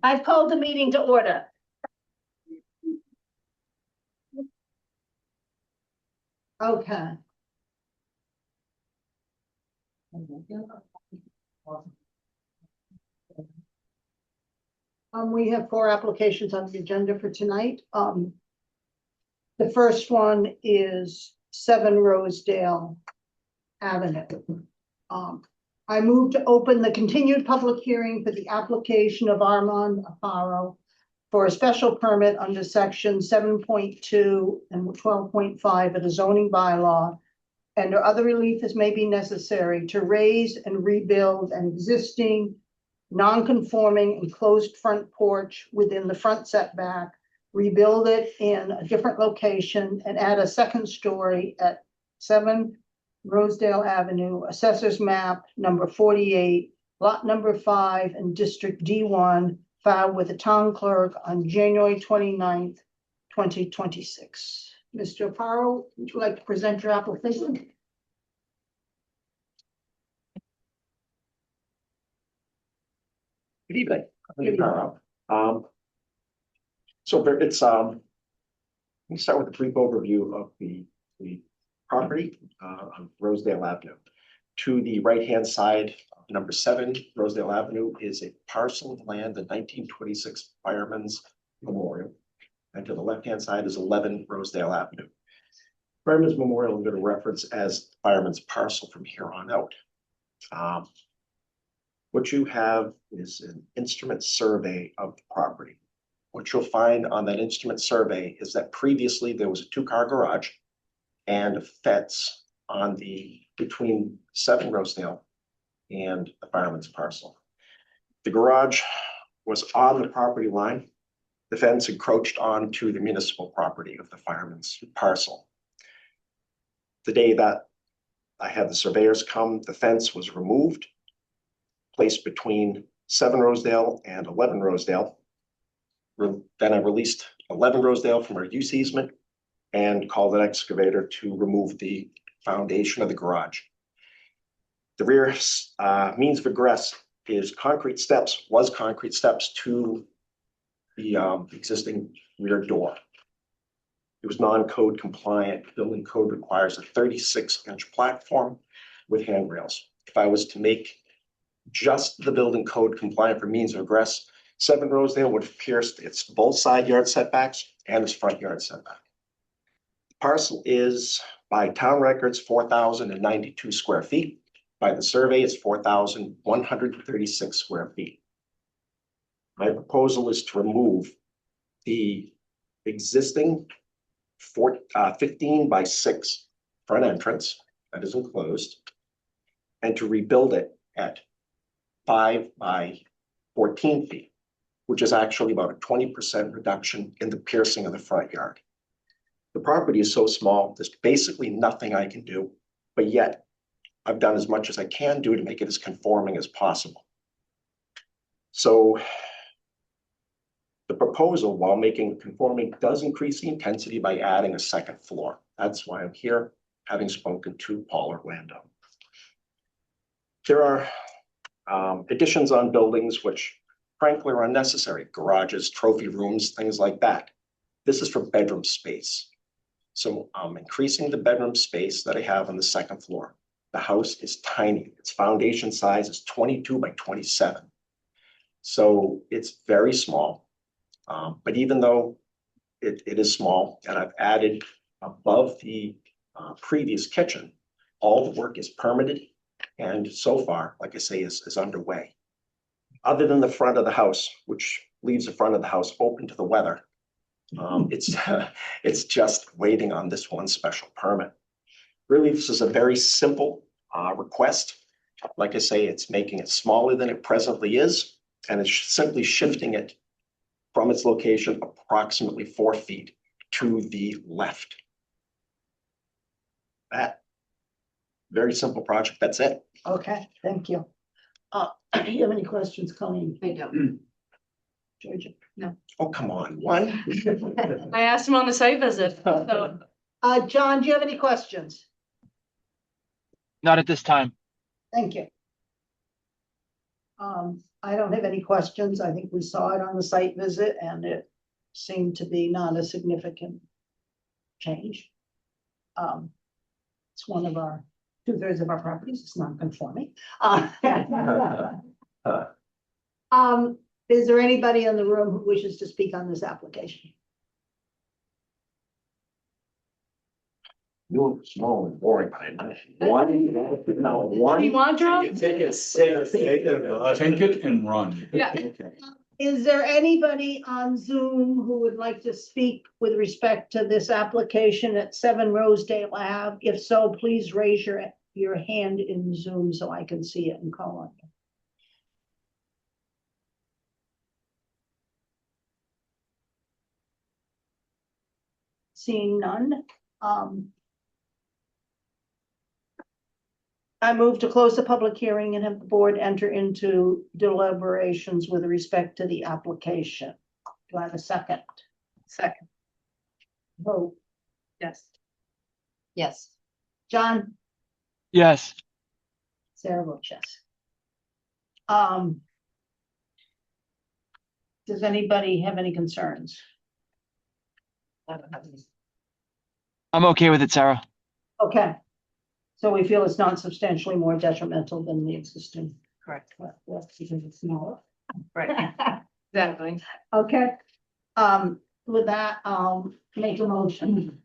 I've called the meeting to order. Okay. We have 4 applications on the agenda for tonight. The first one is 7 Rosedale Avenue. I move to open the continued public hearing for the application of Armand Afaro for a special permit under section 7.2 and 12.5 of the zoning bylaw and other relief as may be necessary to raise and rebuild an existing non-conforming enclosed front porch within the front setback, rebuild it in a different location, and add a second story at 7 Rosedale Avenue, Assessor's Map number 48, lot number 5, in District D1, filed with the town clerk on January 29th, 2026. Mr. Afaro, would you like to present your application? Good evening. Good evening. So it's let me start with a brief overview of the property on Rosedale Avenue. To the right-hand side, number 7 Rosedale Avenue is a parcel of land, the 1926 Fireman's Memorial, and to the left-hand side is 11 Rosedale Avenue. Fireman's Memorial I'm going to reference as Fireman's Parcel from here on out. What you have is an instrument survey of the property. What you'll find on that instrument survey is that previously there was a 2-car garage and a fence on between 7 Rosedale and the Fireman's Parcel. The garage was on the property line. The fence encroached onto the municipal property of the Fireman's Parcel. The day that I had the surveyors come, the fence was removed, placed between 7 Rosedale and 11 Rosedale. Then I released 11 Rosedale from our use easement and called an excavator to remove the foundation of the garage. The rear means of egress is concrete steps to the existing rear door. It was non-code compliant. Building code requires a 36-inch platform with handrails. If I was to make just the building code compliant for means of egress, 7 Rosedale would have pierced its both side yard setbacks and its front yard setback. The parcel is, by town records, 4,092 square feet. By the survey, it's 4,136 square feet. My proposal is to remove the existing 15 by 6 front entrance that is enclosed and to rebuild it at 5 by 14 feet, which is actually about a 20% reduction in the piercing of the front yard. The property is so small, there's basically nothing I can do, but yet I've done as much as I can do to make it as conforming as possible. So the proposal, while making it conforming, does increase the intensity by adding a second floor. That's why I'm here, having spoken to Paul Orlando. There are additions on buildings which frankly are unnecessary: garages, trophy rooms, things like that. This is for bedroom space. So I'm increasing the bedroom space that I have on the second floor. The house is tiny. Its foundation size is 22 by 27. So it's very small. But even though it is small and I've added above the previous kitchen, all the work is permitted and so far, like I say, is underway. Other than the front of the house, which leaves the front of the house open to the weather, it's just waiting on this one special permit. Really, this is a very simple request. Like I say, it's making it smaller than it presently is, and it's simply shifting it from its location approximately 4 feet to the left. That very simple project. That's it. Okay, thank you. Do you have any questions, Colleen? I don't. Georgia? No. Oh, come on. One. I asked him on the site visit, so. John, do you have any questions? Not at this time. Thank you. I don't have any questions. I think we saw it on the site visit and it seemed to be not a significant change. It's one of our, 2/3 of our properties is non-conforming. Is there anybody in the room who wishes to speak on this application? You're small and boring, but one, no, one. You want drop? Take it, Take it and run. Yeah. Is there anybody on Zoom who would like to speak with respect to this application at 7 Rosedale Ave? If so, please raise your hand in Zoom so I can see it and call on you. Seeing none, I move to close the public hearing and have the board enter into deliberations with respect to the application. Do I have a second? Second. Vote. Yes. Yes. John? Yes. Sarah votes yes. Does anybody have any concerns? I'm okay with it, Sarah. Okay. So we feel it's not substantially more detrimental than the existing. Correct. Well, because it's smaller. Right, exactly. Okay, with that, I'll make a motion.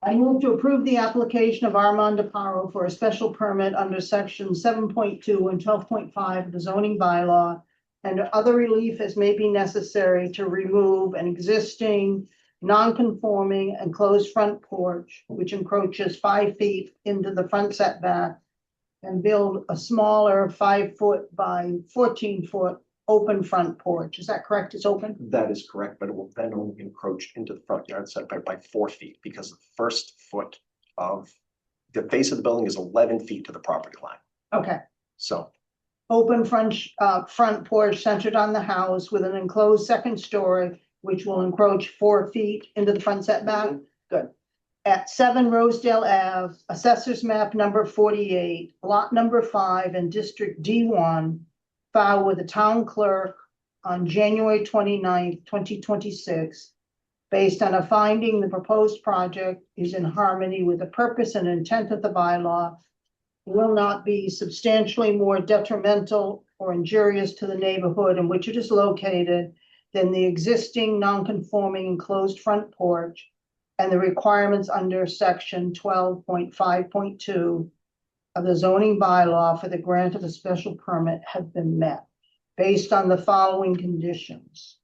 I move to approve the application of Armand DeParo for a special permit under section 7.2 and 12.5 of the zoning bylaw and other relief as may be necessary to remove an existing non-conforming enclosed front porch, which encroaches 5 feet into the front setback, and build a smaller 5-foot by 14-foot open front porch. Is that correct? It's open? That is correct, but it will then only encroach into the front yard setback by 4 feet because the first foot of the face of the building is 11 feet to the property line. Okay. So Open front porch centered on the house with an enclosed second story, which will encroach 4 feet into the front setback. Good. At 7 Rosedale Ave, assessors map number 48, lot number 5 in District D1, filed with the town clerk on January 29th, 2026, based on a finding the proposed project is in harmony with the purpose and intent of the bylaw, will not be substantially more detrimental or injurious to the neighborhood in which it is located than the existing non-conforming enclosed front porch, and the requirements under section 12.5.2 of the zoning bylaw for the grant of a special permit have been met based on the following conditions.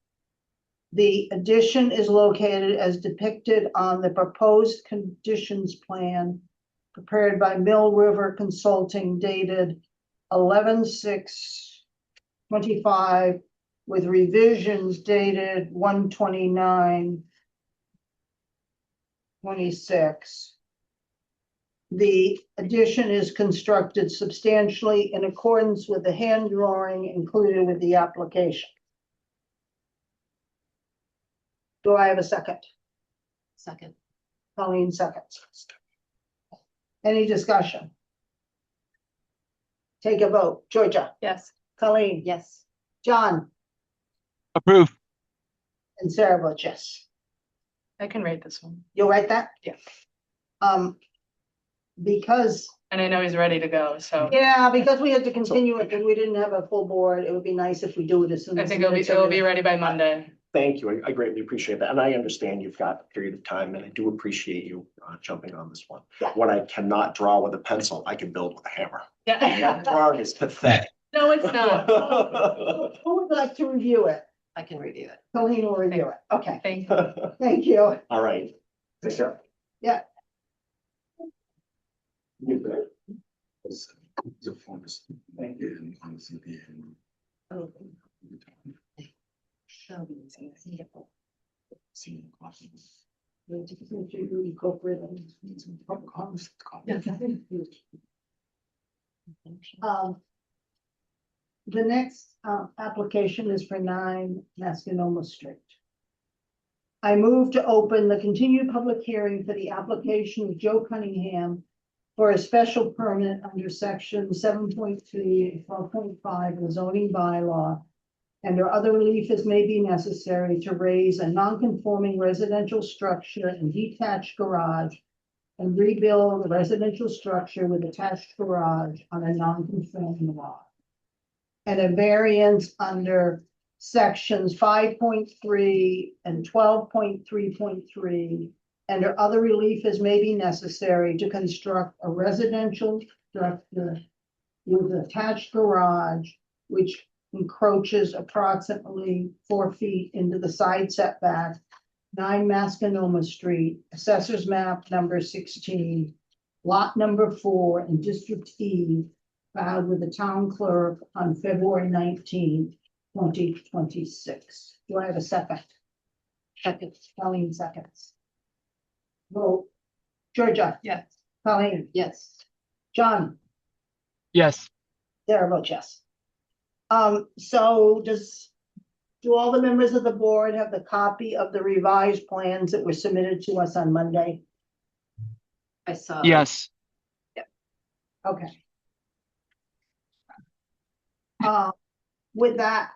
The addition is located as depicted on the proposed conditions plan prepared by Mill River Consulting dated 11/6/25 with revisions dated 1/29/26. The addition is constructed substantially in accordance with the hand drawing included with the application. Do I have a second? Second. Colleen seconds. Any discussion? Take a vote. Georgia, Yes. Colleen, Yes. John, Approve. and Sarah votes yes. I can rate this one. You'll write that? Yeah. Because, And I know he's ready to go, so yeah, because we had to continue it and we didn't have a full board, it would be nice if we do it as soon I as. think it'll be ready by Monday. thank you. I greatly appreciate that. And I understand you've got a period of time and I do appreciate you jumping on this one. Yeah. What I cannot draw with a pencil, I can build with a hammer. Yeah. That drawing is pathetic. No, it's not. Who would like to review it? I can review it. Colleen will review it. Okay, Thank you. thank you. All right. Take care. Yeah. You bet. Thank The next application is for 9 Mascanoma Street. I move to open the continued public hearing for the application of Joe Cunningham for a special permit under section 7.3, 12.5 of the zoning bylaw. And or other relief as may be necessary to raise a non-conforming residential structure and detached garage. And rebuild a residential structure with attached garage on a non-conforming lot. And a variance under sections 5.3 and 12.3.3. And or other relief as may be necessary to construct a residential structure with attached garage, which encroaches approximately 4 feet into the side setback, 9 Mascanoma Street, Assessors Map number 16, lot number 4 in District E, filed with the town clerk on February 19, 2026. Do I have a second? Second. Colleen seconds. Vote. Georgia. Yes. Colleen. Yes. John. Yes. Sarah votes yes. So do all the members of the board have the copy of the revised plans that were submitted to us on Monday? I saw. Yes. Okay. With that,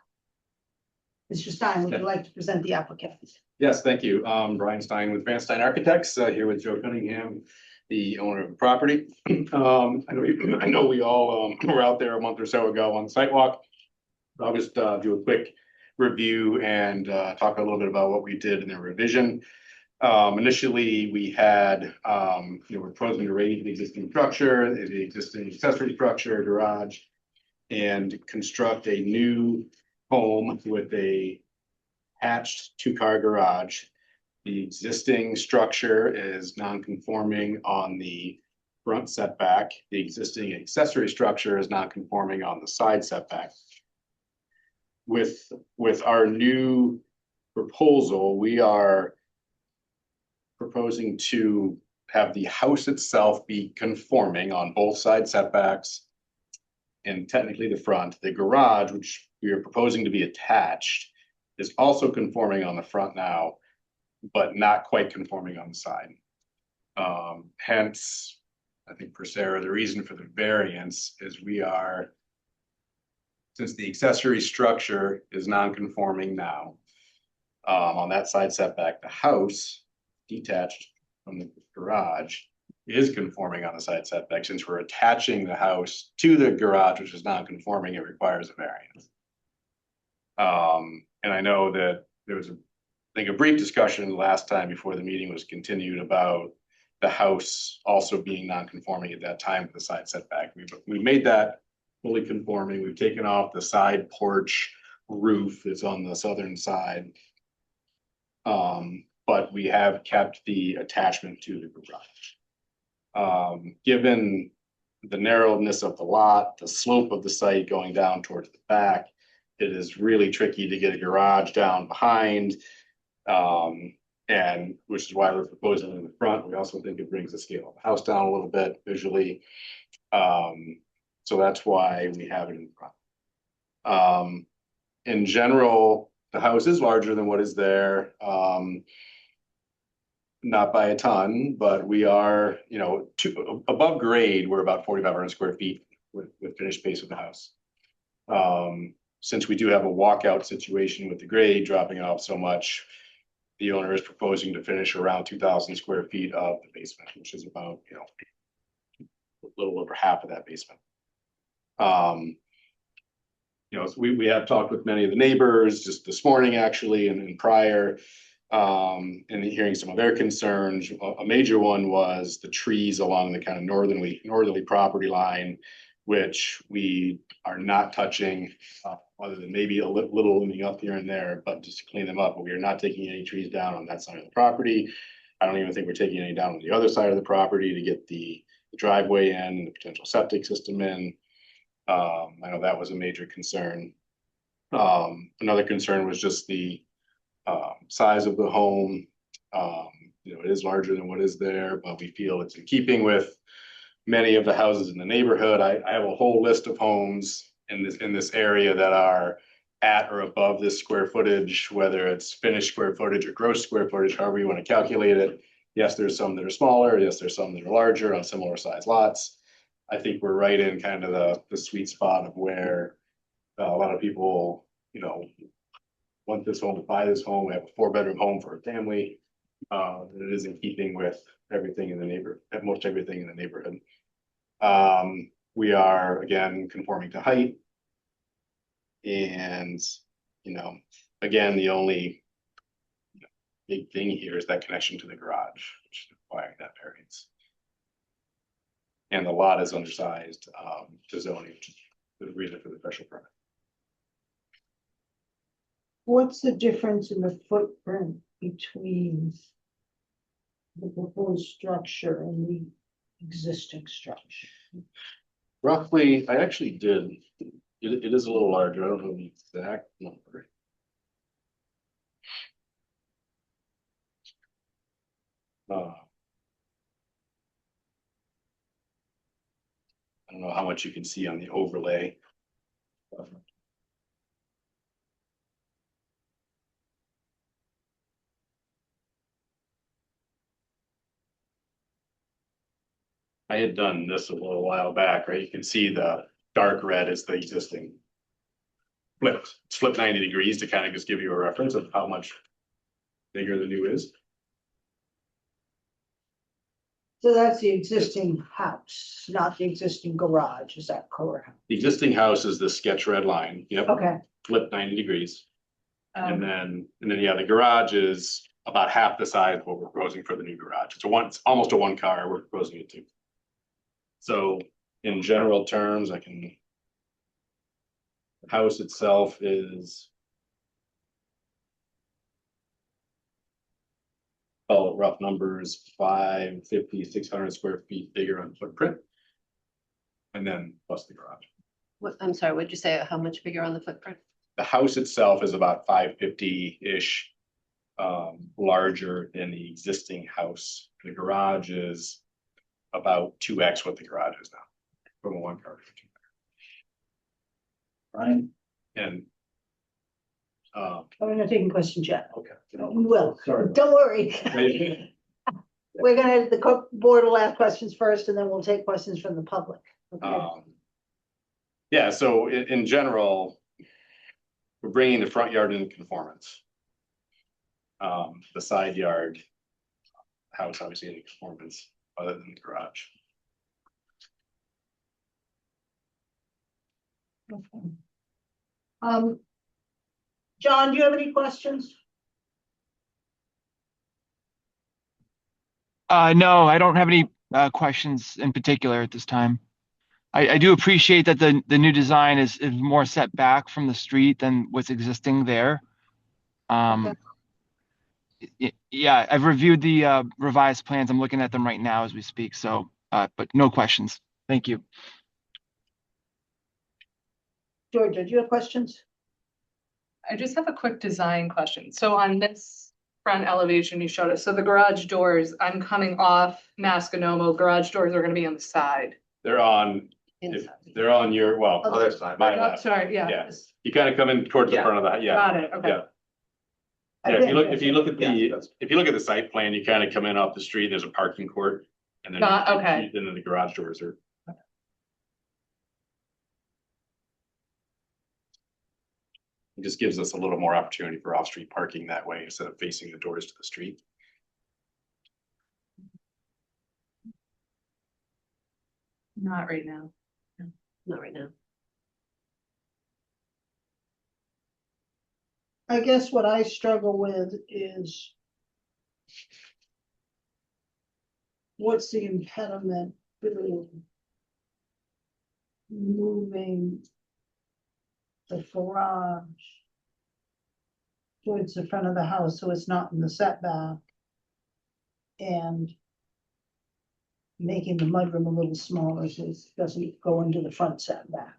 Mr. Stein, would you like to present the applicant? Yes, thank you. Brian Stein with Van Stein Architects, here with Joe Cunningham, the owner of the property. I know we all were out there a month or so ago on the sidewalk. I'll just do a quick review and talk a little bit about what we did in the revision. Initially, we had, we're proposing to raise the existing structure, the existing accessory structure, garage, and construct a new home with a attached 2-car garage. The existing structure is non-conforming on the front setback. The existing accessory structure is not conforming on the side setback. With our new proposal, we are proposing to have the house itself be conforming on both side setbacks and technically the front. The garage, which we are proposing to be attached, is also conforming on the front now, but not quite conforming on the side. Hence, I think per Sarah, the reason for the variance is since the accessory structure is non-conforming now, on that side setback, the house detached from the garage is conforming on the side setback. Since we're attaching the house to the garage, which is non-conforming, it requires a variance. And I know that there was a brief discussion last time before the meeting was continued about the house also being non-conforming at that time with the side setback. We made that fully conforming. We've taken off the side porch roof that's on the southern side. But we have kept the attachment to the garage. Given the narrowness of the lot, the slope of the site going down towards the back, it is really tricky to get a garage down behind. And which is why we're proposing in the front. We also think it brings the scale of the house down a little bit visually. So that's why we have it in front. In general, the house is larger than what is there. Not by a ton, but we are, above grade, we're about 4,500 square feet with finished space of the house. Since we do have a walkout situation with the grade dropping off so much, the owner is proposing to finish around 2,000 square feet of the basement, which is about, a little over half of that basement. So we have talked with many of the neighbors just this morning, actually, and prior, and hearing some of their concerns. A major one was the trees along the kind of northerly property line, which we are not touching, other than maybe a little leaning up here and there, but just to clean them up. But we are not taking any trees down on that side of the property. I don't even think we're taking any down on the other side of the property to get the driveway in, the potential septic system in. I know that was a major concern. Another concern was just the size of the home. It is larger than what is there, but we feel it's in keeping with many of the houses in the neighborhood. I have a whole list of homes in this area that are at or above this square footage, whether it's finished square footage or gross square footage, however you want to calculate it. Yes, there's some that are smaller. Yes, there's some that are larger on similar size lots. I think we're right in kind of the sweet spot of where a lot of people, want this home, buy this home, have a 4-bedroom home for a family. It is in keeping with everything in the most everything in the neighborhood. We are, again, conforming to height. And, again, the only big thing here is that connection to the garage, which is requiring that variance. And the lot is undersized, to zoning, which is the reason for the special permit. What's the difference in the footprint between the proposed structure and the existing structure? Roughly, I actually did, it is a little larger, I don't know the exact number. I don't know how much you can see on the overlay. I had done this a little while back, right? You can see the dark red is the existing. Flip 90 degrees to kind of just give you a reference of how much bigger the new is. So that's the existing house, not the existing garage, is that correct? The existing house is the sketch red line, yep, Okay, flip 90 degrees. And Um, then, yeah, the garage is about half the size of what we're proposing for the new garage. It's almost a 1 car, we're proposing it to. So in general terms, the house itself is rough numbers, 550, 600 square feet bigger on footprint. And then plus the garage. I'm sorry, what'd you say? How much bigger on the footprint? The house itself is about 550-ish larger than the existing house. The garage is about 2x what the garage is now, from a 1 car. Ryan? And I'm not taking questions yet. okay. We will, Sorry. don't worry. We're gonna, the board will ask questions first and then we'll take questions from the public. Okay. Yeah, so in general, we're bringing the front yard in conformance. The side yard, house obviously in conformance, other than the garage. Okay. John, do you have any questions? No, I don't have any questions in particular at this time. I do appreciate that the new design is more set back from the street than what's existing there. Yeah, I've reviewed the revised plans. I'm looking at them right now as we speak. So, but no questions. Thank you. Georgia, do you have questions? I just have a quick design question. So on this front elevation you showed us, so the garage doors, I'm coming off Masconomo, garage doors are gonna be on the side. They're on your, well, Other side. My Oh, left. sorry, yeah. Yeah. You kind of come in towards the Yeah. front of the, yeah. Got it, okay. Yeah. I Yeah, think- if you look at the site plan, you kind of come in off the street, there's a parking court. And then, Okay. then the garage doors are. It just gives us a little more opportunity for off-street parking that way instead of facing the doors to the street. Not right now. Not right now. I guess what I struggle with is what's the impediment to moving the garage towards the front of the house so it's not in the setback and making the mudroom a little smaller so it doesn't go into the front setback.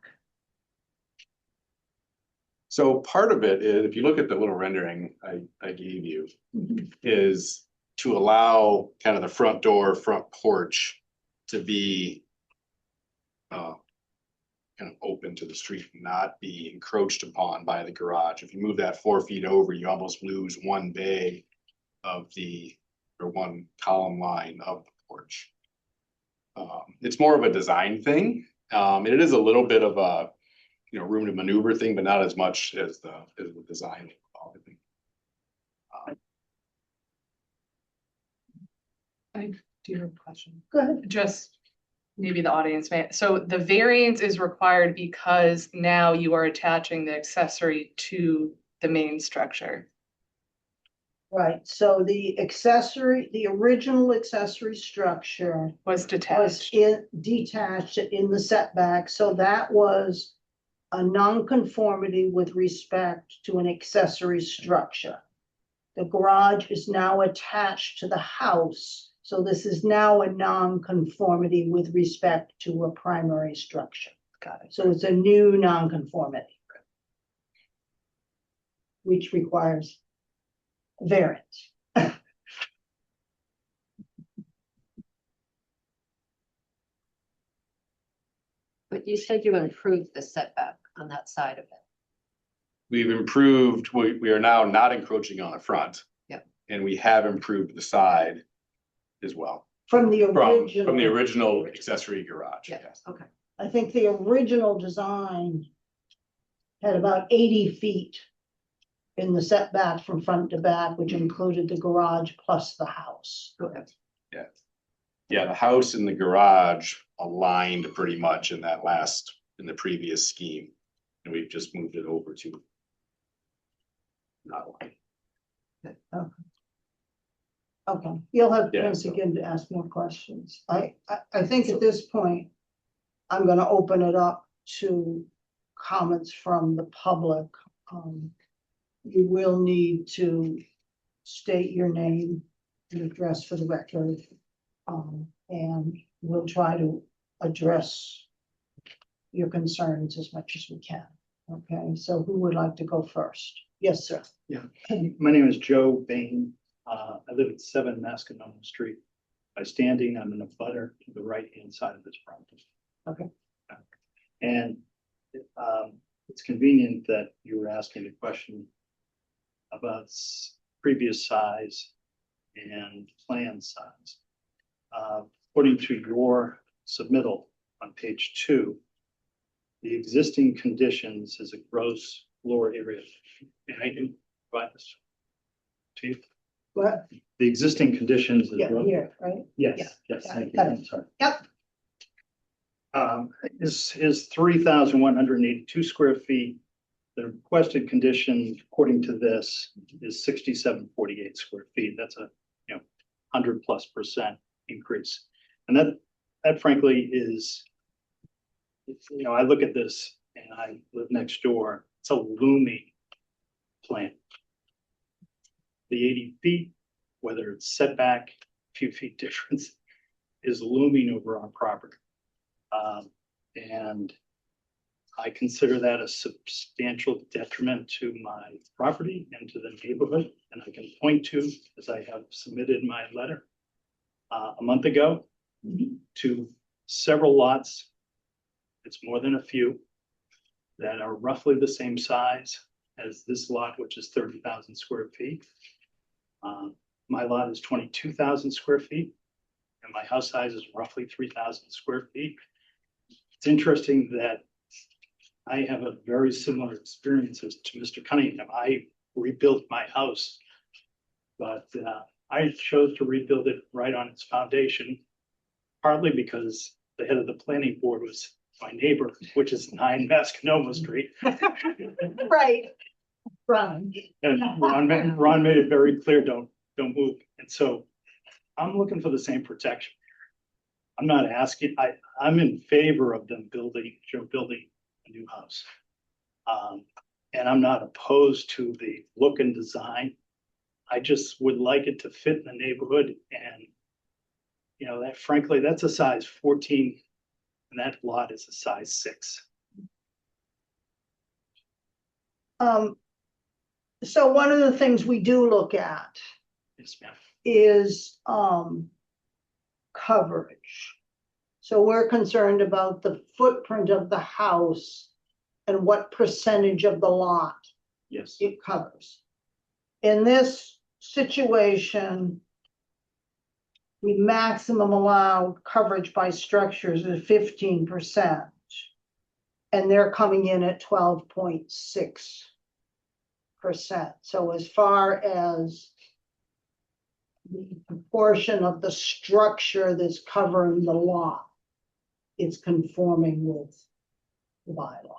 So part of it is, if you look at the little rendering I gave you, is to allow kind of the front door, front porch to be kind of open to the street, not be encroached upon by the garage. If you move that 4 feet over, you almost lose one bay of the or one column line of the porch. It's more of a design thing. It is a little bit of a, room to maneuver thing, but not as much as the design. I do have a question. Go ahead. Just maybe the audience may, so the variance is required because now you are attaching the accessory to the main structure. Right, so the original accessory structure Was was detached. detached in the setback, so that was a nonconformity with respect to an accessory structure. The garage is now attached to the house, so this is now a nonconformity with respect to a primary structure. Got it. So it's a new nonconformity, which requires variance. But you said you improved the setback on that side of it. We've improved, we are now not encroaching on the front. Yep. And we have improved the side as well, From the from the original, original accessory garage. Yeah, Yes. okay. I think the original design had about 80 feet in the setback from front to back, which included the garage plus the house. Okay. Yeah. Yeah, the house and the garage aligned pretty much in the previous scheme. And we've just moved it over to not aligned. Okay, you'll have Yeah, chance so- again to ask more questions. I think at this point, I'm gonna open it up to comments from the public. You will need to state your name and address for the record. And we'll try to address your concerns as much as we can. Okay, so who would like to go first? Yes, sir. My name is Joe Bain. I live at 7 Mascanoma Street. By standing, I'm in a butter to the right-hand side of this property. Okay. And it's convenient that you were asking a question about previous size and plan size. According to your submittal on page 2, the existing conditions is a gross floor area. And I can provide this to you. What? The existing conditions. is Yeah, gross- here, right? Yes, Yeah. yes, Yeah, thank you, got it. I'm sorry. Yep. Is 3,182 square feet. The requested condition, according to this, is 6,748 square feet. That's a, 100+% increase. And that frankly is, I look at this and I live next door, it's a looming plant. The 80 feet, whether it's setback, a few feet difference, is looming over our property. And I consider that a substantial detriment to my property and to the neighborhood. And I can point to, as I have submitted my letter a month ago, to several lots. It's more than a few that are roughly the same size as this lot, which is 30,000 square feet. My lot is 22,000 square feet, and my house size is roughly 3,000 square feet. It's interesting that I have a very similar experience as to Mr. Cunningham. I rebuilt my house, but I chose to rebuild it right on its foundation, partly because the head of the planning board was my neighbor, which is 9 Mascanoma Street. Right. Ron. And Ron made it very clear, don't move. And so I'm looking for the same protection. I'm not asking, I'm in favor of them building a new house. And I'm not opposed to the look and design. I just would like it to fit in the neighborhood and, that frankly, that's a size 14 and that lot is a size 6. So one of the things we do look at Yes, ma'am. is coverage. So we're concerned about the footprint of the house and what percentage of the lot Yes. it covers. In this situation, the maximum allowed coverage by structures is 15%. And they're coming in at 12.6%. So as far as the proportion of the structure that's covering the lot, it's conforming with the bylaw.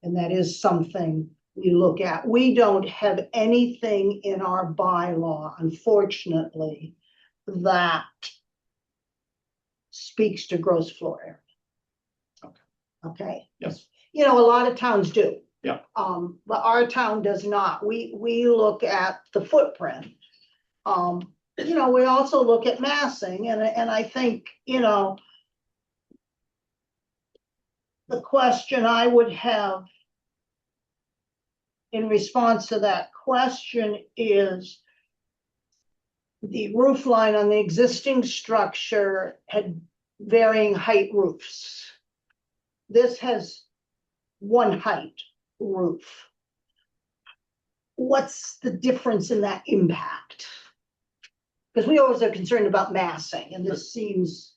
And that is something we look at. We don't have anything in our bylaw, unfortunately, that speaks to gross floor area. Okay. Yes. You know, a lot of towns do. Yeah. But our town does not. We look at the footprint. You know, we also look at massing, and I think, you know, the question I would have in response to that question is the roof line on the existing structure had varying height roofs. This has one height roof. What's the difference in that impact? Because we always are concerned about massing, and this seems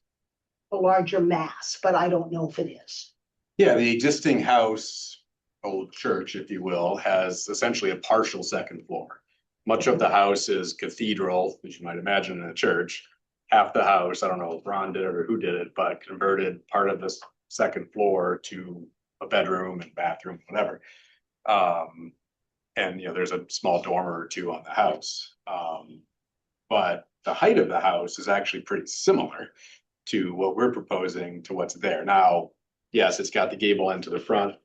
a larger mass, but I don't know if it is. Yeah, the existing house, old church, if you will, has essentially a partial second floor. Much of the house is cathedral, as you might imagine in a church. Half the house, I don't know if Ron did it or who did it, but converted part of this second floor to a bedroom and bathroom, whatever. And you know, there's a small dormer or two on the house. But the height of the house is actually pretty similar to what we're proposing to what's there. Now, yes, it's got the gable end to the front.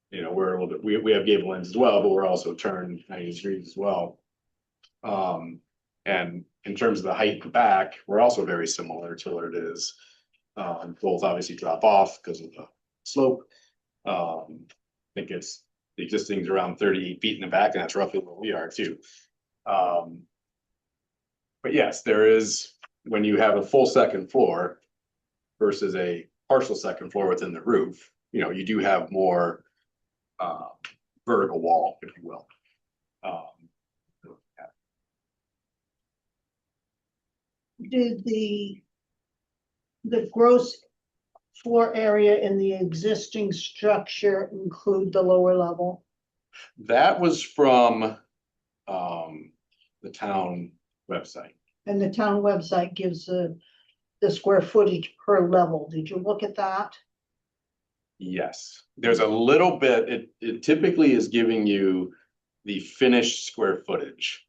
You know, we're a little bit, we have gable ends as well, but we're also turned 90 degrees as well. And in terms of the height in the back, we're also very similar to what it is. Both obviously drop off because of the slope. I think it's the existing is around 38 feet in the back, and that's roughly where we are too. But yes, there is, when you have a full second floor versus a partial second floor within the roof, you know, you do have more vertical wall, if you will. Did the gross floor area in the existing structure include the lower level? That was from the town website. And the town website gives the square footage per level. Did you look at that? Yes, there's a little bit, it typically is giving you the finished square footage.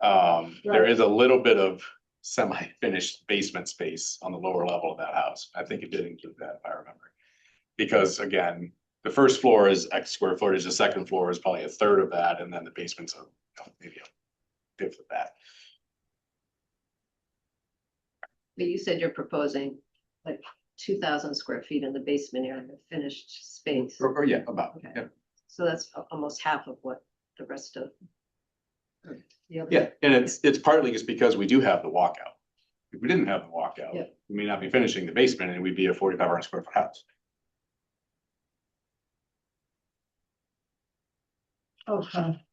There is a little bit of semi-finished basement space on the lower level of that house. I think it did include that, if I remember. Because again, the first floor is X square footage, the second floor is probably a third of that, and then the basement's maybe a fifth of that. But you said you're proposing like 2,000 square feet in the basement area, finished space. Or yeah, about, Okay. yeah. So that's almost half of what the rest of. the other- Yeah, and it's partly just because we do have the walkout. If we didn't have the walkout, Yeah. we may not be finishing the basement and we'd be a 4,500 square foot house. Okay.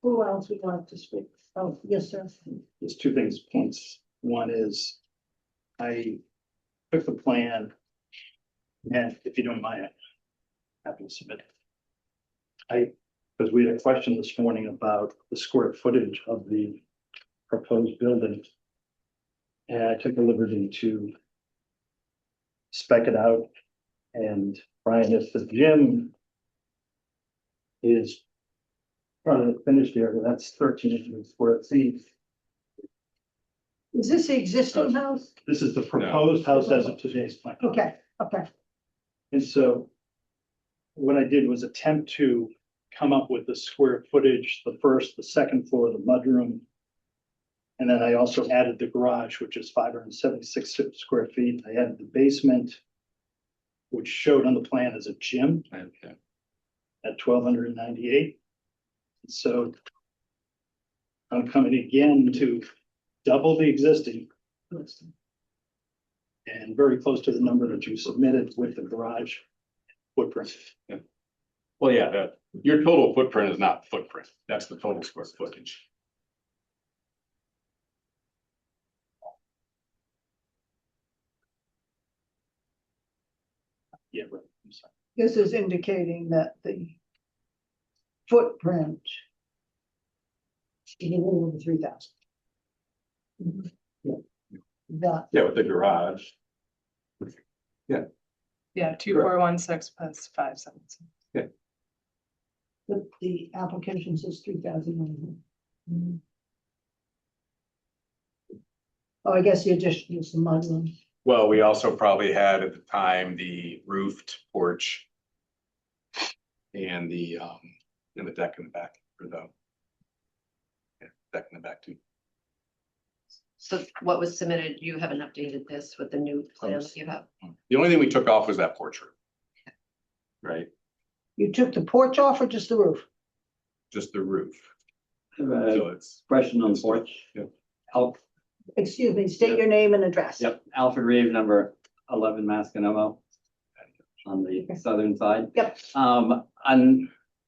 Who else would like to speak? Oh, yes, sir. There's two things, points. One is I took the plan, and if you don't mind, I'm happy to submit it. Because we had a question this morning about the square footage of the proposed building. And I took the liberty to spec it out. And Brian, if the gym is part of the finished area, that's 1,300 square feet. Is this the existing house? This is the proposed house as of today's plan. Okay, okay. And so what I did was attempt to come up with the square footage, the first, the second floor, the mudroom. And then I also added the garage, which is 576 square feet. I added the basement, which showed on the plan as a gym Okay. at 1,298. So I'm coming again to double the existing and very close to the number that you submitted with the garage footprint. Well, yeah, your total footprint is not footprint. That's the total square footage. Yeah, right, I'm sorry. This is indicating that the footprint is a little over 3,000. That, Yeah, with the garage. Yeah, 2416 plus 576. but the application says 3,000. Oh, I guess the addition is the mudroom. Well, we also probably had at the time the roofed porch. And the deck in the back for the. Yeah, deck in the back too. So what was submitted, you haven't updated this with the new plan that you have? The only thing we took off was that porch roof. Right, You took the porch off or just the roof? just the roof. I have a So it's. question on the porch. Yeah. Excuse me, state your name and address. Yep, Alfred Reeve, number 11 Masconomo on the southern side. Yep.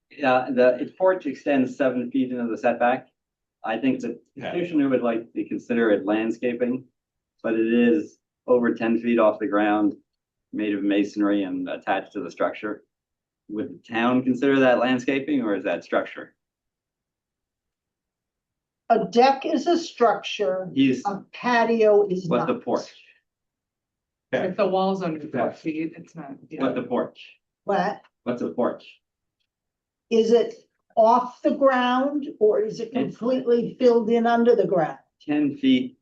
The porch extends 7 feet into the setback. I think the petitioner would like to consider it landscaping, but it is over 10 feet off the ground, made of masonry and attached to the structure. Would the town consider that landscaping or is that structure? A deck is a structure, He's, a patio is what the not. porch, If the wall's under 4 feet, it's not. Yeah. what the porch, What, what's a porch? is it off the ground or is it completely filled in under the ground? 10 feet.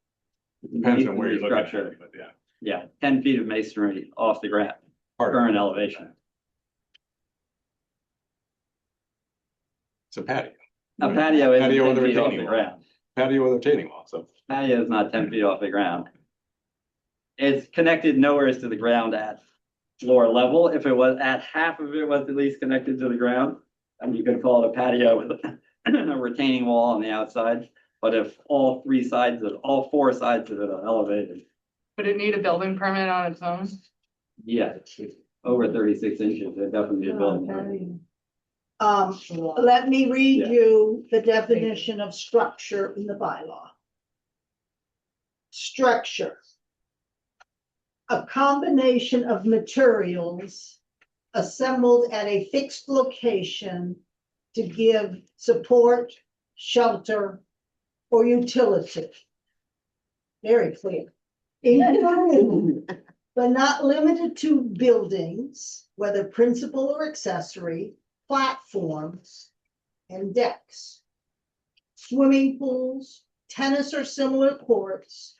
Depends on where you're looking at Structure. it, but yeah. Yeah, 10 feet of masonry off the ground, Part of current it. elevation. It's a patio, A patio is Patio 10 with a feet off retaining the wall. ground. patio with a retaining wall, so. Patio is not 10 feet off the ground. It's connected nowhere to the ground at floor level. If it was at half of it was at least connected to the ground, and you could call it a patio with a retaining wall on the outside. But if all 4 sides of it are elevated, Would it need a building permit on its own? yeah, over 36 inches, it definitely is a building. permit. Let me read Yeah. you the definition of structure in the bylaw. Structure. A combination of materials assembled at a fixed location to give support, shelter, or utility. Very clear. Including, but not limited to buildings, whether principal or accessory, platforms, and decks. Swimming pools, tennis or similar courts,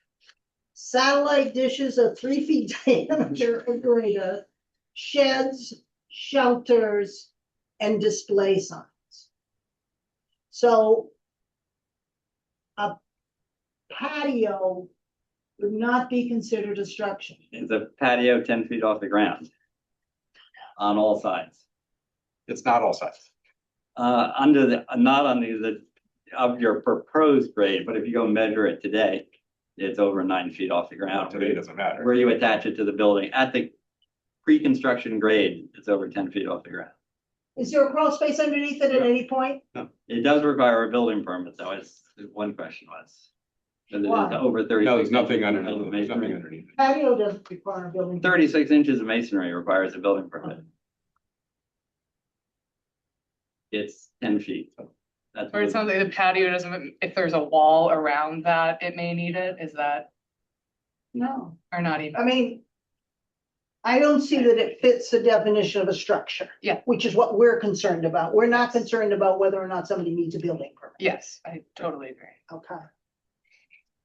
satellite dishes of 3 feet diameter or greater, sheds, shelters, and display signs. So a patio would not be considered a structure. It's a patio 10 feet off the ground on all sides. It's not all sides. Under the, not under the, of your proposed grade, but if you go measure it today, it's over 9 feet off the ground. Today doesn't matter. Where you attach it to the building, at the pre-construction grade, it's over 10 feet off the ground. Is there a crawl space underneath it at any point? It does require a building permit, though, as one question was. And it is Why? over 36. No, there's nothing inches underneath, of there's nothing masonry. underneath. it. Patio doesn't require a building. 36 inches of masonry requires a building permit. It's 10 feet. That's Or it sounds like the patio doesn't, if there's a wall around that, it may need it, is that, No, or not even? I mean, I don't see that it fits the definition of a structure. Yeah. Which is what we're concerned about. We're not concerned about whether or not somebody needs a building permit. Yes, I totally agree. Okay.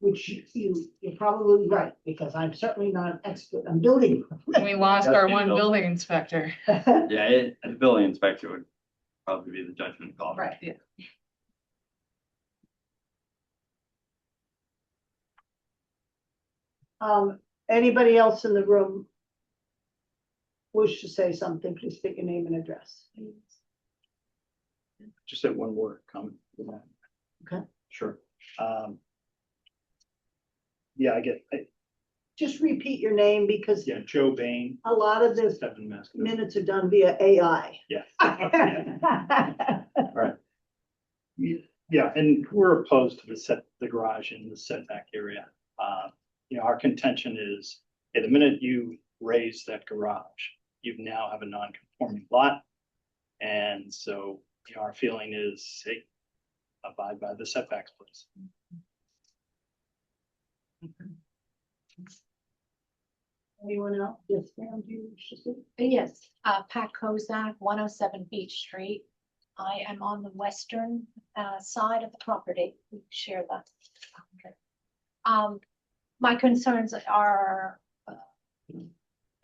Which you're probably right, because I'm certainly not an expert on building. We lost our one building inspector. Yeah, the building inspector would probably be the judgment call. Right. Yeah. Anybody else in the room wish to say something, please state your name and address. Just said one more comment. Okay. Sure. Yeah, Just repeat your name because yeah, Joe Bain, a lot of the 7 Masconomo. minutes are done via AI. Yeah. Yeah, and we're opposed to the garage in the setback area. Our contention is, at the minute you raise that garage, you now have a non-conforming lot. And so, you know, our feeling is, hey, abide by the setbacks, please. Anyone else? Yes, ma'am, do you wish to speak? Yes, Pat Kozak, 107 Beach Street. I am on the western side of the property. We share that. My concerns are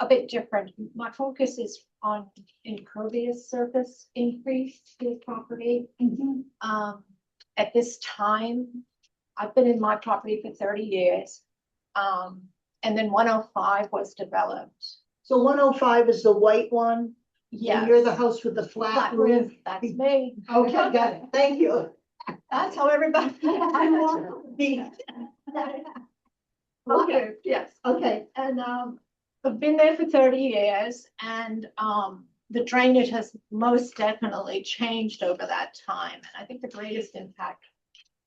a bit different. My focus is on impervious surface increase to the property. At this time, I've been in my property for 30 years. And then 105 was developed. So 105 is the white one? Yeah. And you're the house with the flat Flat roof? roof, that's me. Okay, got it. Thank you. That's how everybody. I want to be. Okay, yes. Okay, And I've been there for 30 years and the drainage has most definitely changed over that time. And I think the greatest impact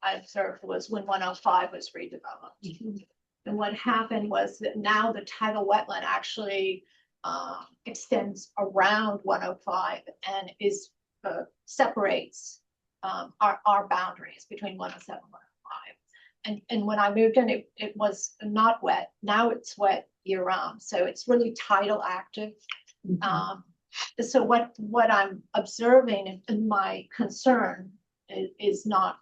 I observed was when 105 was redeveloped. And what happened was that now the tidal wetland actually extends around 105 and is separates our boundaries between 107 and 105. And when I moved in, it was not wet. Now it's wet year round. So it's really tidal active. So what I'm observing and my concern is not,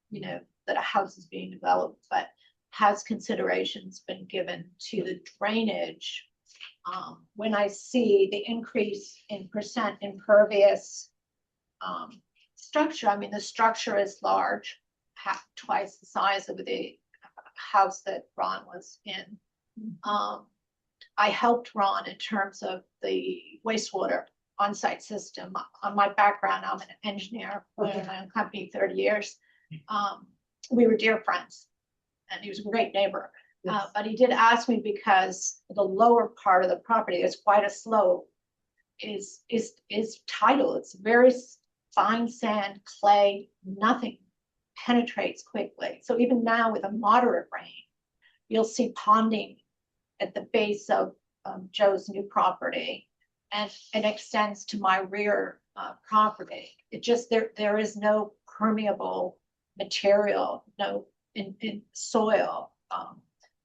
you know, that a house is being developed, but has considerations been given to the drainage? When I see the increase in percent impervious structure, I mean, the structure is large, twice the size of the house that Ron was in. I helped Ron in terms of the wastewater on-site system. On my background, I'm an engineer, worked in my own company 30 years. We were dear friends. And he was a great neighbor. Yes. But he did ask me because the lower part of the property is quite a slope, is tidal. It's very fine sand, clay, nothing penetrates quickly. So even now with a moderate rain, you'll see ponding at the base of Joe's new property and it extends to my rear property. It just, there is no permeable material, no in soil,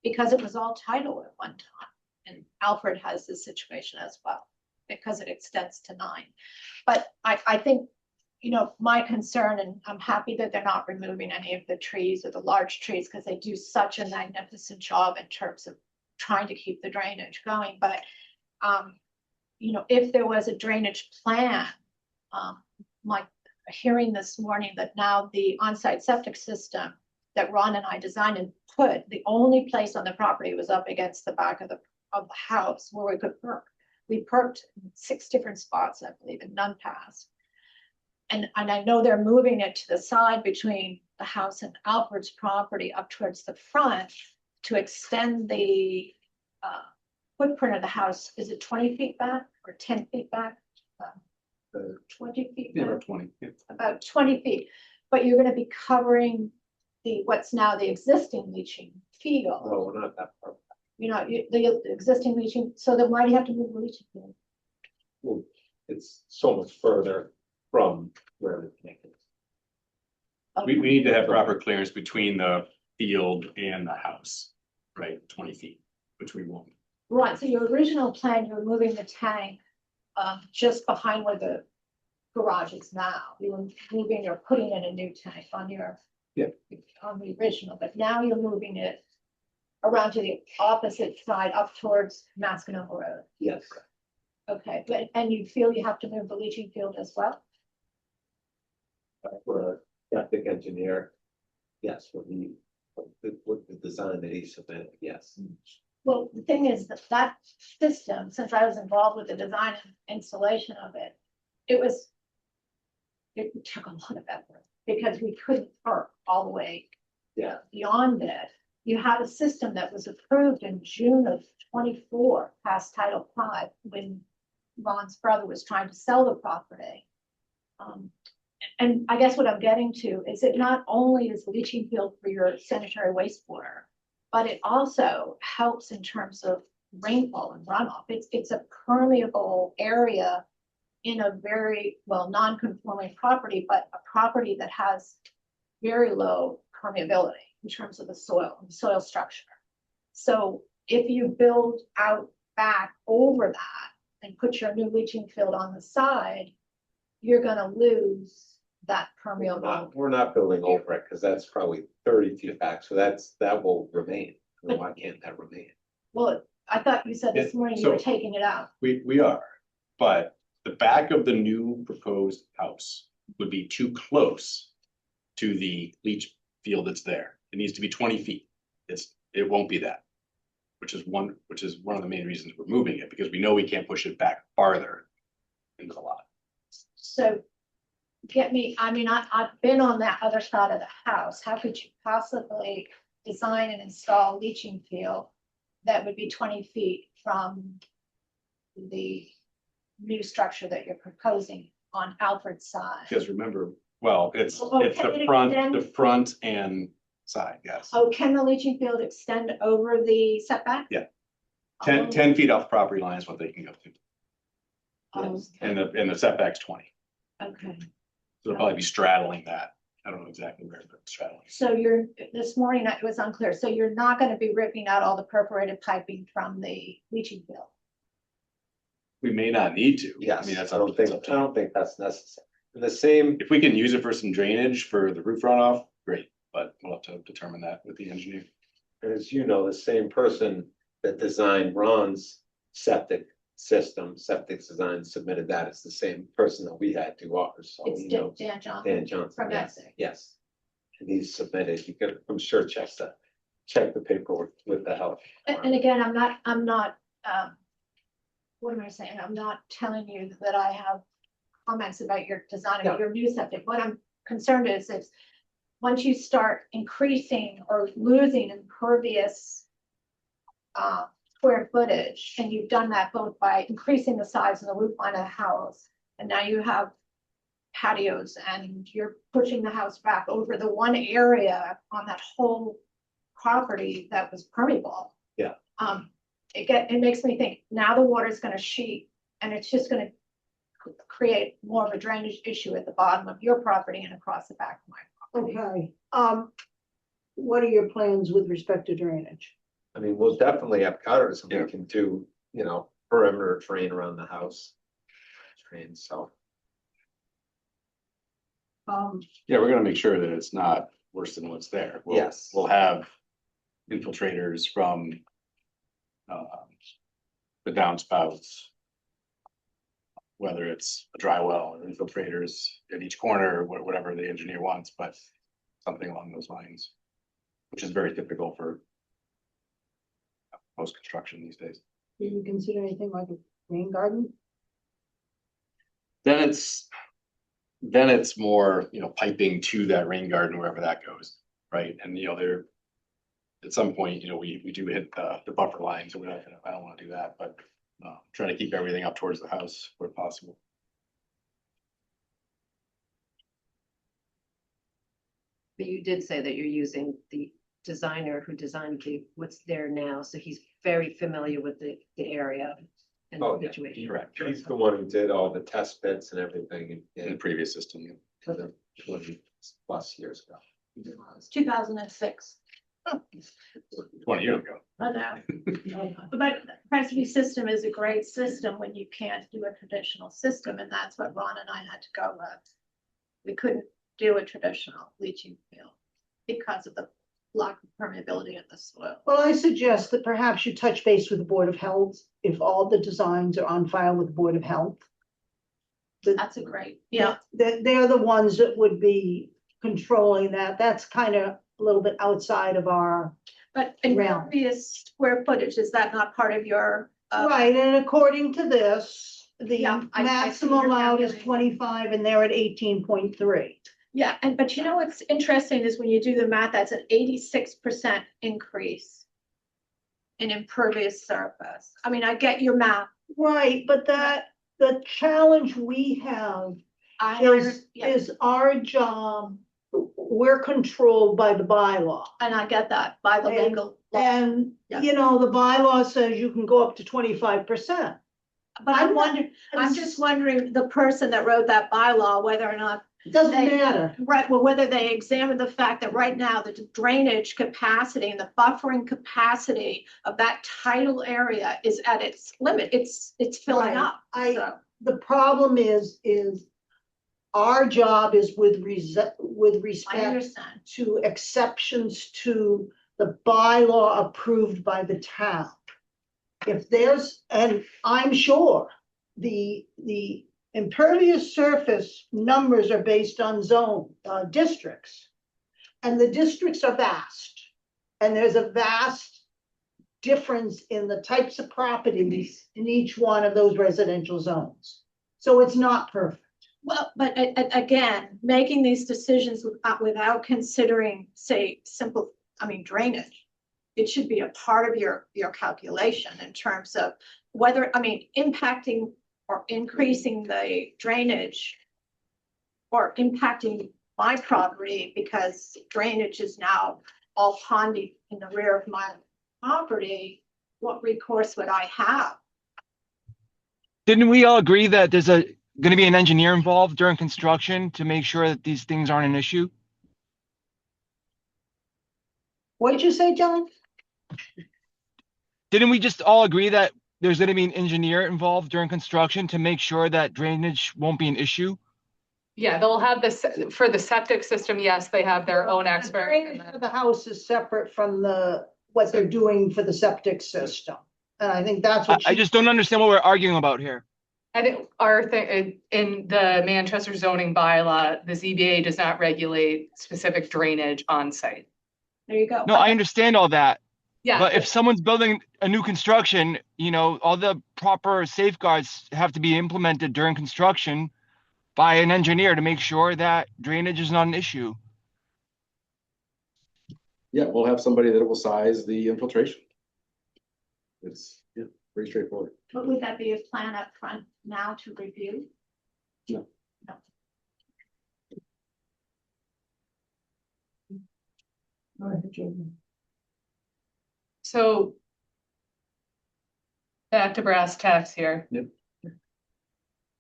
because it was all tidal at one time. And Alfred has this situation as well, because it extends to 9. But I think, you know, my concern, and I'm happy that they're not removing any of the trees or the large trees, because they do such a magnificent job in terms of trying to keep the drainage going. But, you know, if there was a drainage plan, like hearing this morning that now the on-site septic system that Ron and I designed and put, the only place on the property was up against the back of the house where we could perk. We perked in 6 different spots, I believe, and none passed. And I know they're moving it to the side between the house and Alfred's property up towards the front to extend the footprint of the house. Is it 20 feet back or 10 feet back? 20 feet Yeah, back? about 20. Yeah. About 20 feet. But you're going to be covering what's now the existing leaching field. No, we're not that far. You know, the existing leaching. So then why do you have to move the leaching field? Well, it's so much further from where the connected. We need to have proper clearance between the field and the house, right? 20 feet, which we won't. Right. So your original plan, you were moving the tank just behind where the garage is now. You were moving or putting in a new tank on your on the original, but now you're moving it around to the opposite side up towards Mascanoma Road. Yes. Okay, but and you feel you have to move the leaching field as well? For a septic engineer, yes, with the design that he submitted, yes. Well, the thing is that system, since I was involved with the design and installation of it, it took a lot of effort because we couldn't perk all the way beyond it. You had a system that was approved in June of 24 past Title V when Ron's brother was trying to sell the property. And I guess what I'm getting to is it not only is the leaching field for your sanitary wastewater, but it also helps in terms of rainfall and runoff. It's a permeable area in a very, well, non-conforming property, but a property that has very low permeability in terms of the soil structure. So if you build out back over that and put your new leaching field on the side, you're gonna lose that permeable. We're not building over it, because that's probably 30 feet back, so that will remain. Why can't that remain? Well, I thought you said this Yeah, morning you were so- taking it out. We are, but the back of the new proposed house would be too close to the leach field that's there. It needs to be 20 feet. It won't be that. Which is one of the main reasons we're moving it, because we know we can't push it back farther into the lot. So I've been on that other side of the house. How could you possibly design and install a leaching field that would be 20 feet from the new structure that you're proposing on Alfred's side? Because remember, well, it's Oh, the can it front, extend? and side, yes. Oh, can the leaching field extend over the setback? Yeah. Oh, 10 feet off the property line is what they can go to. oh, And the setback's 20. okay. So they'll probably be straddling that. I don't know exactly where, but straddling. So this morning it was unclear. So you're not gonna be ripping out all the perforated piping from the leaching field? We may not need to. Yes, I mean, that's I don't think that's necessary. The same, if we can use it for some drainage for the roof runoff, great, but we'll have to determine that with the engineer. as you know, the same person that designed Ron's septic system, septic design, submitted that. It's the same person that we had do ours, so It's he knows. Dan Johnson. Dan Johnson, From yes, Essex. yes. And he's submitted, you can, I'm sure, check the paperwork with the help. And again, I'm not, what am I saying? I'm not telling you that I have comments about your design of your new septic. What I'm concerned is once you start increasing or losing impervious square footage, and you've done that both by increasing the size of the roof line of the house, and now you have patios and you're pushing the house back over the one area on that whole property that was permeable. Yeah. It makes me think now the water's gonna sheet and it's just gonna create more of a drainage issue at the bottom of your property and across the back of my property. Okay, what are your plans with respect to drainage? I mean, we'll definitely have gutters, and Yeah. we can do, perimeter drain around the house. Drain, so. Yeah, we're gonna make sure that it's not worse than what's there. Yes. We'll have infiltrators from the downspouts. Whether it's a dry well or infiltrators at each corner, whatever the engineer wants, but something along those lines. Which is very typical for most construction these days. Do you consider anything like a rain garden? Then it's more, piping to that rain garden, wherever that goes, right? And, there, at some point, we do hit the buffer lines, and I don't want to do that, but try to keep everything up towards the house where possible. But you did say that you're using the designer who designed what's there now, so he's very familiar with the area and Oh, the yeah, situation. Correct. He's the one who did all the test bits and everything In the previous system. 20+ years ago. It's 2006. 20 years ago. I know. But Presidency system is a great system when you can't do a traditional system, and that's what Ron and I had to go with. We couldn't do a traditional leaching field because of the lack of permeability of the soil. Well, I suggest that perhaps you touch base with the Board of Health if all the designs are on file with the Board of Health. That's a great, yeah. They're the ones that would be controlling that. That's kind of a little bit outside of our. But Realm. impervious square footage, is that not part of your? Right, and according to this, the Yeah, I see maximum your allowed is calculation. 25 and they're at 18.3. Yeah, but you know what's interesting is when you do the math, that's an 86% increase in impervious surface. I mean, I get your math. Right, but the challenge we have I is yeah. our job we're controlled by the bylaw. And I get that by the And- legal. law. And, Yeah. you know, the bylaw says you can go up to 25%. But I'm I'm not- wondering, I'm just wondering, the person that wrote that bylaw, whether or not, It doesn't They- matter. right, well, whether they examined the fact that right now the drainage capacity and the buffering capacity of that tidal area is at its limit. It's filling Right. up. So, The problem is our job is with I respect understand. to exceptions to the bylaw approved by the town. If there's, and I'm sure the impervious surface numbers are based on zone, districts. And the districts are vast. And there's a vast difference in the types of properties in each one of those residential zones. So it's not perfect. Well, but again, making these decisions without considering, say, simple, drainage. It should be a part of your calculation in terms of whether, impacting or increasing the drainage or impacting my property because drainage is now all pondy in the rear of my property, what recourse would I have? Didn't we all agree that there's going to be an engineer involved during construction to make sure that these things aren't an issue? What did you say, John? Didn't we just all agree that there's going to be an engineer involved during construction to make sure that drainage won't be an issue? Yeah, they'll have this, for the septic system, yes, they have their own expert. Drainage for the house is separate from what they're doing for the septic system. And I think that's what I just don't understand what we're arguing about here. I think our thing, in the Manchester zoning bylaw, the ZBA does not regulate specific drainage on site. There you go. No, I understand all that. Yeah. But if someone's building a new construction, all the proper safeguards have to be implemented during construction by an engineer to make sure that drainage is not an issue. Yeah, we'll have somebody that will size the infiltration. It's, pretty straightforward. But would that be a plan up front now to review? No. No. So back to brass tacks here. Yep.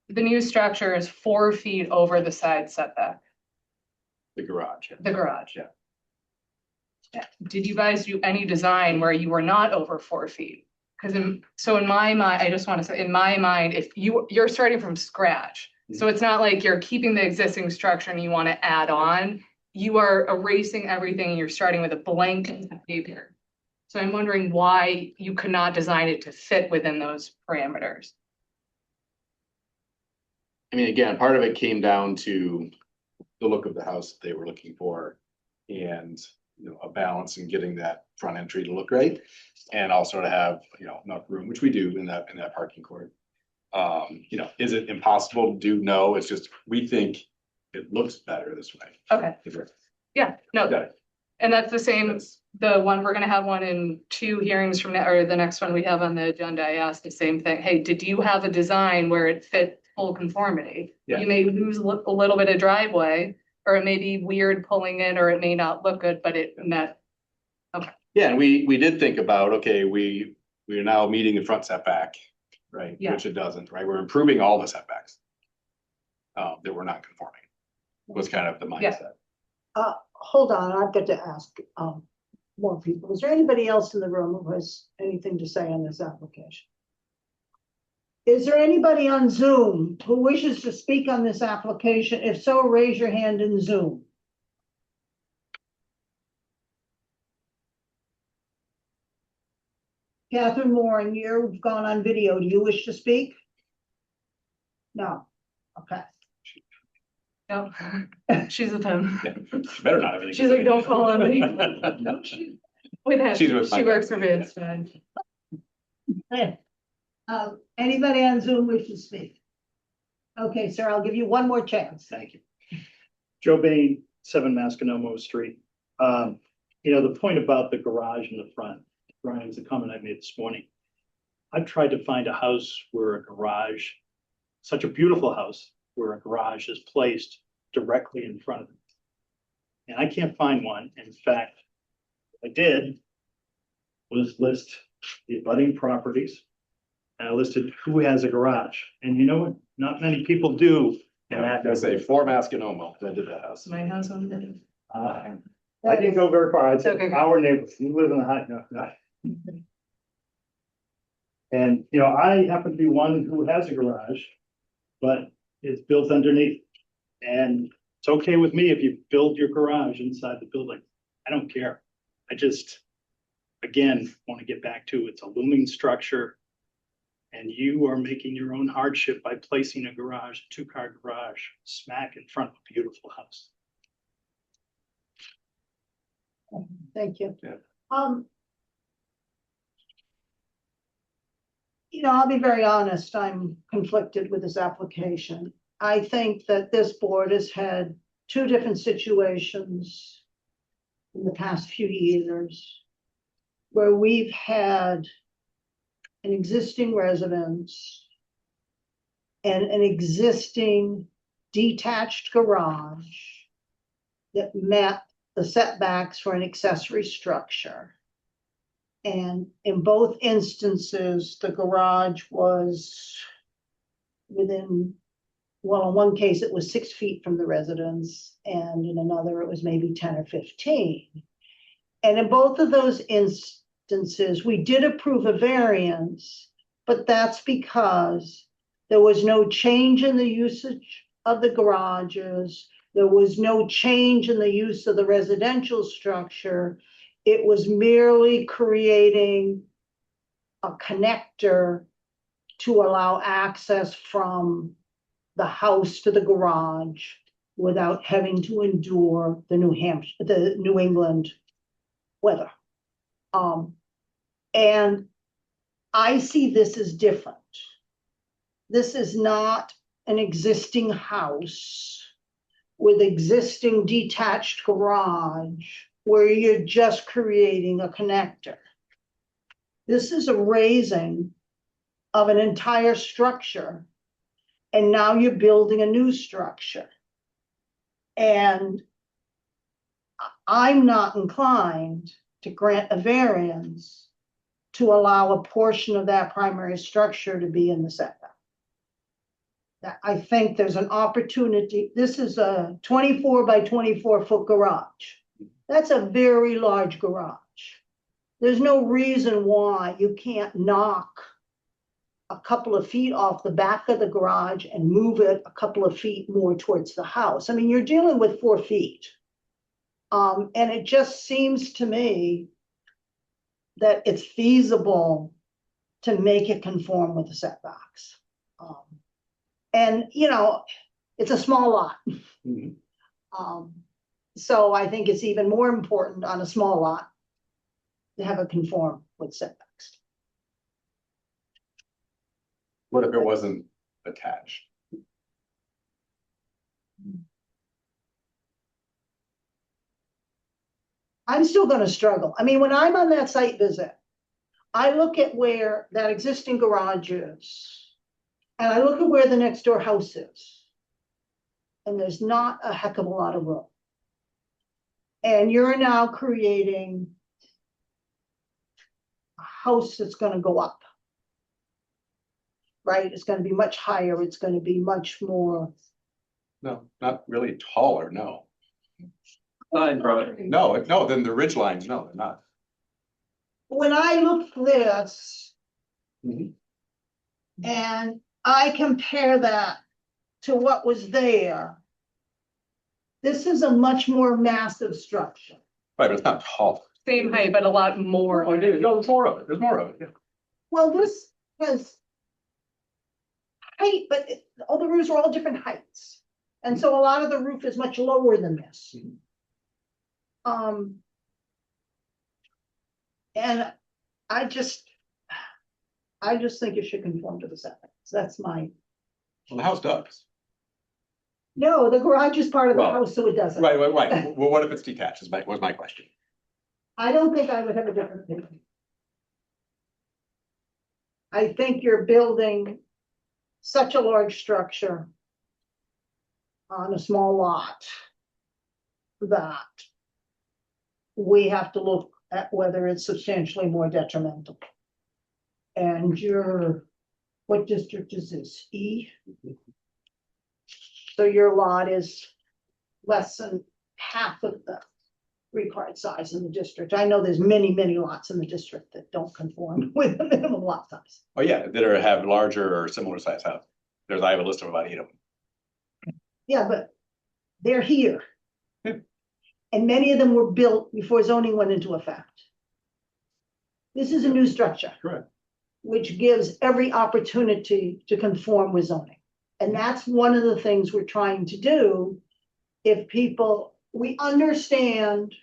The new structure is 4 feet over the side setback, The garage. the garage. Did you guys do any design where you were not over 4 feet? Because in my mind, I just want to say, in my mind, if you're starting from scratch, so it's not like you're keeping the existing structure and you want to add on. You are erasing everything and you're starting with a blank paper. So I'm wondering why you could not design it to fit within those parameters. I mean, again, part of it came down to the look of the house that they were looking for and, a balance in getting that front entry to look right. And also to have, enough room, which we do in that parking court. Is it impossible to do? No, it's just, we think it looks better this way. Okay, yeah, no, Got it. and that's the same, the one, we're gonna have one in 2 hearings from now, or the next one we have on the agenda. I asked the same thing. Hey, did you have a design where it fit full conformity? Yeah. You may lose a little bit of driveway, or it may be weird pulling in, or it may not look good, but it met. Yeah, and we did think about, okay, we are now meeting the front setback, right? Yeah. Which it doesn't, right? We're improving all the setbacks. That we're not conforming, was kind of the Yeah. mindset. Hold on, I've got to ask, more people. Is there anybody else in the room who has anything to say on this application? Is there anybody on Zoom who wishes to speak on this application? If so, raise your hand in Zoom. Catherine Moore, you've gone on video. Do you wish to speak? No. Okay. No, she's with him. She better not have anything. She's like, don't call on me. With him, She's with she my- works for Vince, man. Hey, anybody on Zoom wish to speak? Okay, sir, I'll give you one more chance. Thank you. Joe Bain, 7 Masconomo Street. The point about the garage in the front, Brian, was a comment I made this morning. I've tried to find a house where a garage, such a beautiful house, where a garage is placed directly in front of it. and I can't find one. In fact, what I did was list the abutting properties. And I listed who has a garage, and you know what? Not many people do. And I that, say four Masconomo, I did the house. My house on the. I didn't go very far. I said Okay. our neighbors, you live in the high, no. And, you know, I happen to be one who has a garage, but it's built underneath. And it's okay with me if you build your garage inside the building. I don't care. I just, again, want to get back to it's a looming structure. And you are making your own hardship by placing a garage, a two-car garage, smack in front of a beautiful house. Thank you. Yeah. You know, I'll be very honest, I'm conflicted with this application. I think that this board has had two different situations in the past few years where we've had an existing residence and an existing detached garage that met the setbacks for an accessory structure. And in both instances, the garage was within, well, in one case, it was 6 feet from the residence, and in another, it was maybe 10 or 15. And in both of those instances, we did approve a variance, but that's because there was no change in the usage of the garages. There was no change in the use of the residential structure. It was merely creating a connector to allow access from the house to the garage without having to endure the New England weather. And I see this as different. This is not an existing house with existing detached garage where you're just creating a connector. This is a raising of an entire structure, and now you're building a new structure. And I'm not inclined to grant a variance to allow a portion of that primary structure to be in the setback. I think there's an opportunity. This is a 24 by 24 foot garage. That's a very large garage. There's no reason why you can't knock a couple of feet off the back of the garage and move it a couple of feet more towards the house. I mean, you're dealing with 4 feet. And it just seems to me that it's feasible to make it conform with the setbacks. And, you know, it's a small lot. So I think it's even more important on a small lot to have it conform with setbacks. What if it wasn't attached? I'm still gonna struggle. I mean, when I'm on that site visit, I look at where that existing garage is, and I look at where the next door house is. And there's not a heck of a lot of room. And you're now creating a house that's gonna go up. Right? It's gonna be much higher. It's gonna be much more. No, not really taller, no. Fine, brother. No, then the ridge lines, no, they're not. When I look at this Mhm. and I compare that to what was there, this is a much more massive structure. Right, but it's not tall. Same height, but a lot more. Oh, there's more of it, there's more of it, yeah. Well, this has height, but all the roofs are all different heights. And so a lot of the roof is much lower than this. And I just think it should conform to the setbacks. That's my, Well, the house does. no, the garage is part of the Well, house, so it doesn't. Right. Well, what if it's detached, was my question. I don't think I would have a different opinion. I think you're building such a large structure on a small lot. that we have to look at whether it's substantially more detrimental. And what district is this? E? So your lot is less than half of the required size in the district. I know there's many, many lots in the district that don't conform with the minimum lot size. Oh, yeah, that have larger or similar size house. I have a list of about 8 of them. Yeah, but they're here. Yeah. And many of them were built before zoning went into effect. This is a new structure. Correct. Which gives every opportunity to conform with zoning. And that's one of the things we're trying to do. We understand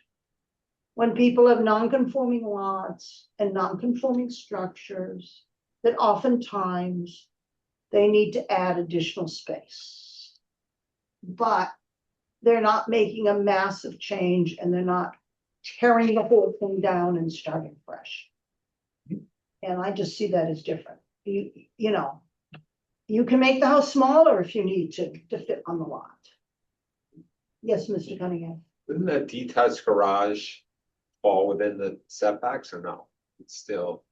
when people have non-conforming lots and non-conforming structures, that oftentimes they need to add additional space. But they're not making a massive change and they're not tearing the whole thing down and starting fresh. And I just see that as different. You know, you can make the house smaller if you need to fit on the lot. Yes, Mr. Cunningham. Wouldn't a detached garage fall within the setbacks or no? It still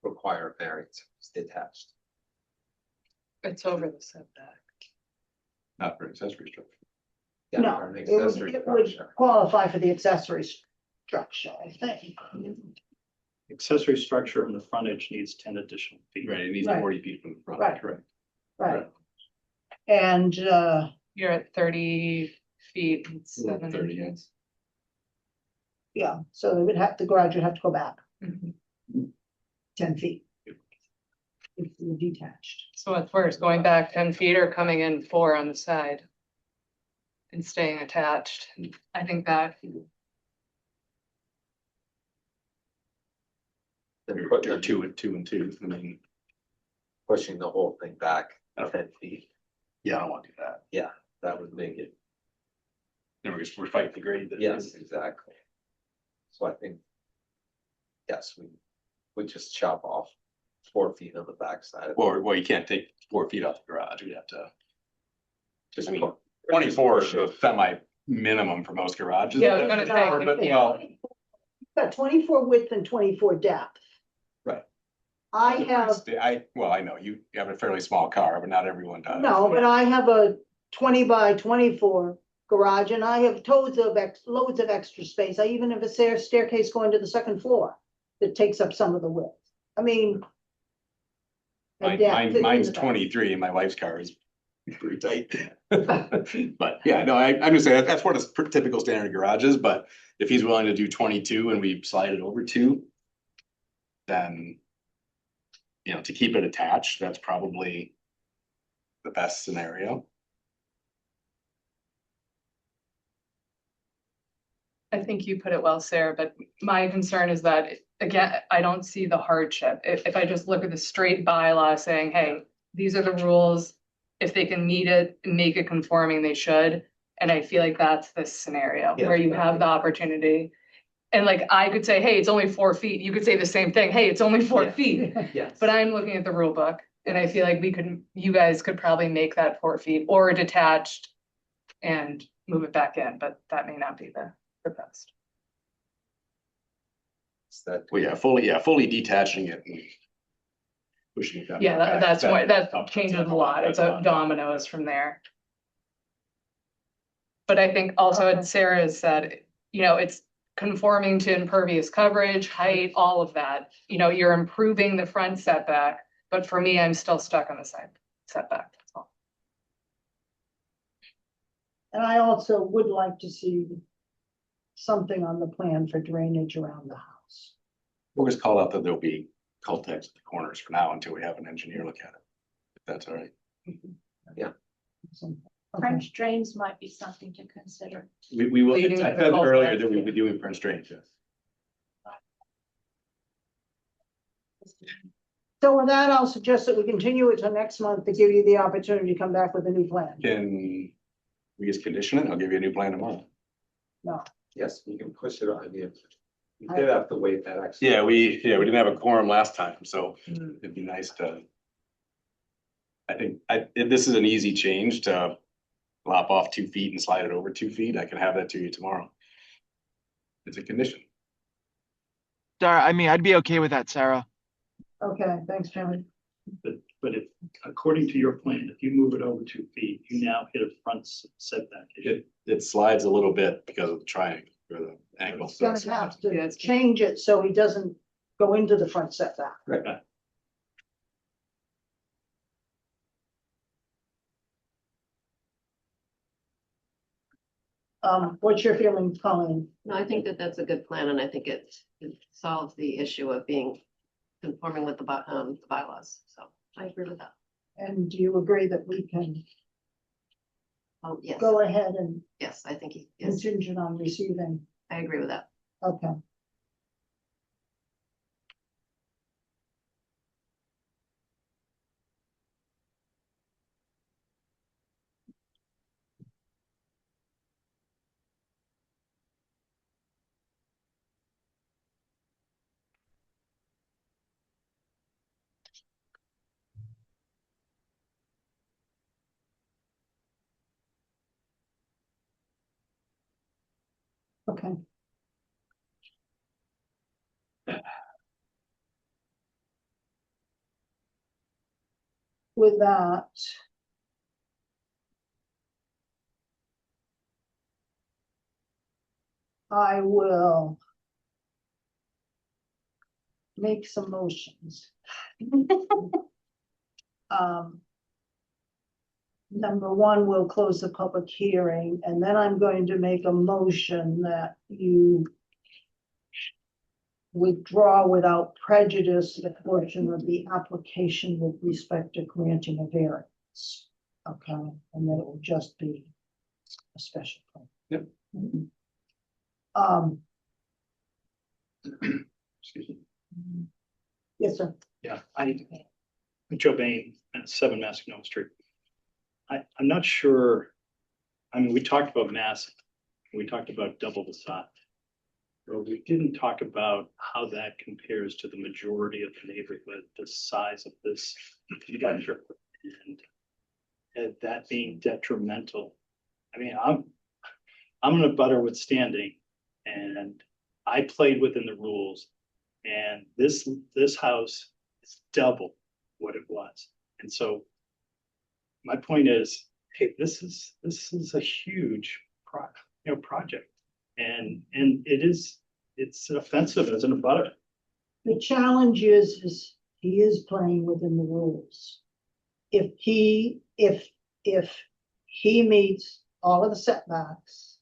require variance, if it's detached. It's over the setback. Not for accessory structure. Yeah, No, for an it would, accessory it would structure. qualify for the accessory structure, I think. Accessory structure in the frontage needs 10 additional feet. Right, it needs Right. 40 feet from the front, Right. correct. Right. And, You're at 30 feet and 7 30, inches. yeah, so the garage would have to go back Mhm. 10 feet. If you're detached. So what's worse, going back 10 feet or coming in 4 on the side? And staying attached, I think that, Then Or putting, 2 and 2 and 2, I mean, pushing the whole thing back Oh. 10 feet, yeah, I don't want to do that. that would make it, Then we're fighting the grade. yes, exactly. So I think, yes, we just chop off 4 feet on the backside. Well, you can't take 4 feet off the garage, we'd have to, Just I mean, put- 24 is a semi minimum for most garages. Yeah, I was gonna say, But, well, You've got 24 width and 24 depth. Right. I have, I know you have a fairly small car, but not everyone does. no, but I have a 20 by 24 garage and I have loads of extra space. I even have a staircase going to the second floor that takes up some of the width. I mean. a depth in Mine's the back. 23 and my wife's car is pretty tight. But yeah, no, I'm just saying, that's what a typical standard garage is, but if he's willing to do 22 and we slide it over 2, then, you know, to keep it attached, that's probably the best scenario. I think you put it well, Sarah, but my concern is that, again, I don't see the hardship. If I just look at the straight bylaw saying, hey, these are the rules. If they can meet it, and make it conforming, they should. And I feel like that's this scenario Yeah. where you have the opportunity. And like, I could say, hey, it's only 4 feet. You could say the same thing. Hey, it's only 4 Yeah. feet. Yes. But I'm looking at the rule book and I feel like you guys could probably make that 4 feet or detached and move it back in, but that may not be the best. It's that- Well, fully detaching it and pushing it down. Yeah, that's what, that That's changes a lot. It's a dominoes from there. But I think also Okay. as Sarah has said, you know, it's conforming to impervious coverage, height, all of that. You know, you're improving the front setback, but for me, I'm still stuck on the side setback. That's all. And I also would like to see something on the plan for drainage around the house. We'll just call out that there'll be Cultex at the corners for now until we have an engineer look at it. If that's all right. Okay. French drains might be something to consider. We will, Leading I to the said earlier Cultex, that we'll yeah. be doing French drains, yes. So with that, I'll suggest that we continue it till next month to give you the opportunity to come back with a new plan. Can we just condition it? I'll give you a new plan tomorrow. Yes, you can push it on you. You did have to wait that extra. Yeah, we didn't have a quorum last time, so it'd be nice to. I think this is an easy change to lop off 2 feet and slide it over 2 feet, I can have that to you tomorrow. It's a condition. Sarah, I mean, I'd be okay with that, Sarah. Okay, thanks, Chairman. But if, according to your plan, if you move it over 2 feet, you now hit a front setback issue. It slides a little bit because of the triangle or the angle. He's gonna have Yeah, to it's- change it so he doesn't go into the front setback. Right. What's your feeling, Colleen? No, I think that that's a good plan, and I think it solves the issue of being conforming with the bylaws, so I agree with that. And do you agree that we can Oh, yes, go ahead and yes, I think yes, contingent on receiving? I agree with that. Okay. Okay. With that. I will make some motions. Number one, we'll close the public hearing, and then I'm going to make a motion that you withdraw without prejudice the portion of the application with respect to granting a variance. Okay, and then it will just be a special permit. Yep. Excuse me. Yes, sir. Yeah, I'm Joe Bain at 7 Massanutten Street. I'm not sure, I mean, we talked about mass, we talked about double the size. But we didn't talk about how that compares to the majority of the neighborhood, the size of this structure. And that being detrimental. I mean, I'm in a butter withstanding, and I played within the rules. And this house is double what it was. And so my point is, hey, this is a huge project. And it's offensive as an abutter. The challenge is he is playing within the rules. If he meets all of the setbacks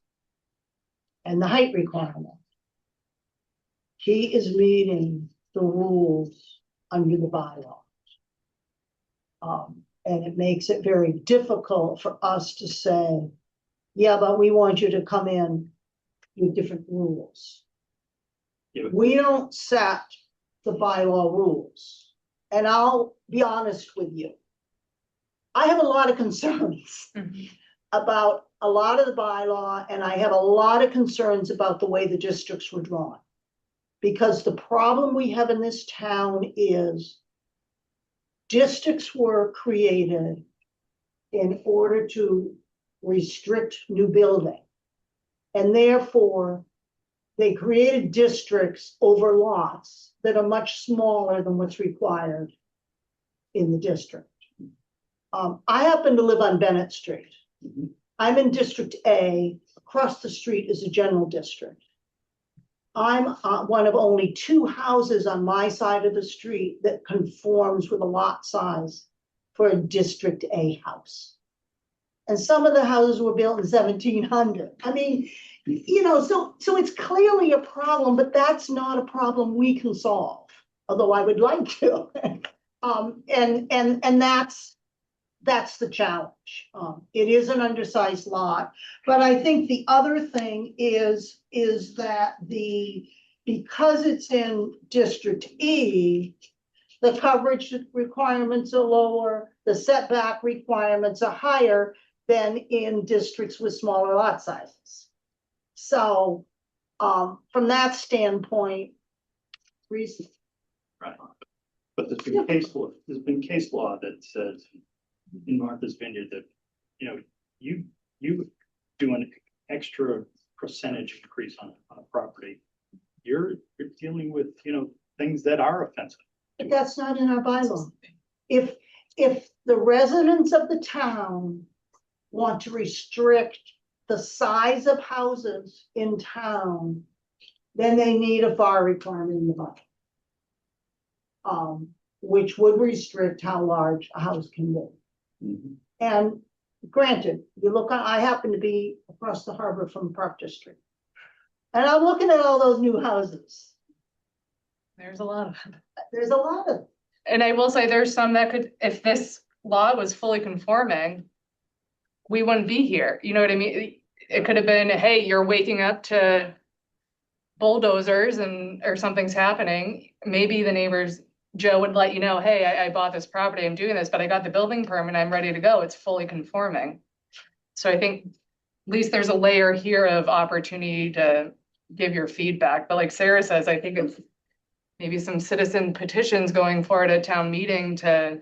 and the height requirement, he is meeting the rules under the bylaws. And it makes it very difficult for us to say, yeah, but we want you to come in with different rules. Yeah. We don't set the bylaw rules. And I'll be honest with you. I have a lot of concerns about a lot of the bylaw, and I have a lot of concerns about the way the districts were drawn. Because the problem we have in this town is districts were created in order to restrict new building. And therefore, they created districts over lots that are much smaller than what's required in the district. I happen to live on Bennett Street. I'm in District A. Across the street is a general district. I'm one of only 2 houses on my side of the street that conforms with a lot size for a District A house. And some of the houses were built in 1700. I mean, you know, so it's clearly a problem, but that's not a problem we can solve, although I would like to. And that's the challenge. It is an undersized lot, but I think the other thing is that because it's in District E, the coverage requirements are lower, the setback requirements are higher than in districts with smaller lot sizes. So, from that standpoint, reason. Right. But there's been case law that says in Martha's Vineyard that, you know, you do an extra percentage increase on a property, you're dealing with, things that are offensive. But that's not in our bylaw. If the residents of the town want to restrict the size of houses in town, then they need a FAR requirement in the bylaw. Which would restrict how large a house can be. And granted, you look, I happen to be across the harbor from Park District. And I'm looking at all those new houses. There's a lot of them. There's a lot of, And I will say there's some that could, if this law was fully conforming, we wouldn't be here. You know what I mean? It could have been, hey, you're waking up to bulldozers or something's happening. Maybe the neighbors, Joe would let you know, hey, I bought this property, I'm doing this, but I got the building permit, I'm ready to go. It's fully conforming. So I think at least there's a layer here of opportunity to give your feedback. But like Sarah says, I think it's maybe some citizen petitions going forward at town meeting to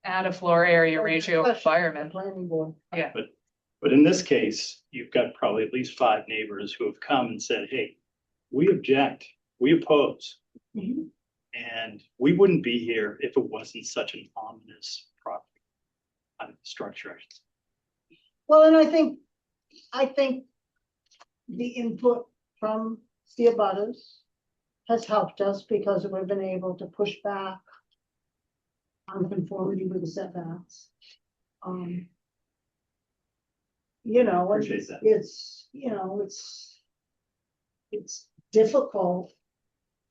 add a floor area ratio requirement. planning board. But in this case, you've got probably at least 5 neighbors who have come and said, hey, we object, we oppose. Mhm. And we wouldn't be here if it wasn't such an ominous property structure. Well, and I think the input from the abutters has helped us because we've been able to push back on conformity with the setbacks. Appreciate that. It's difficult.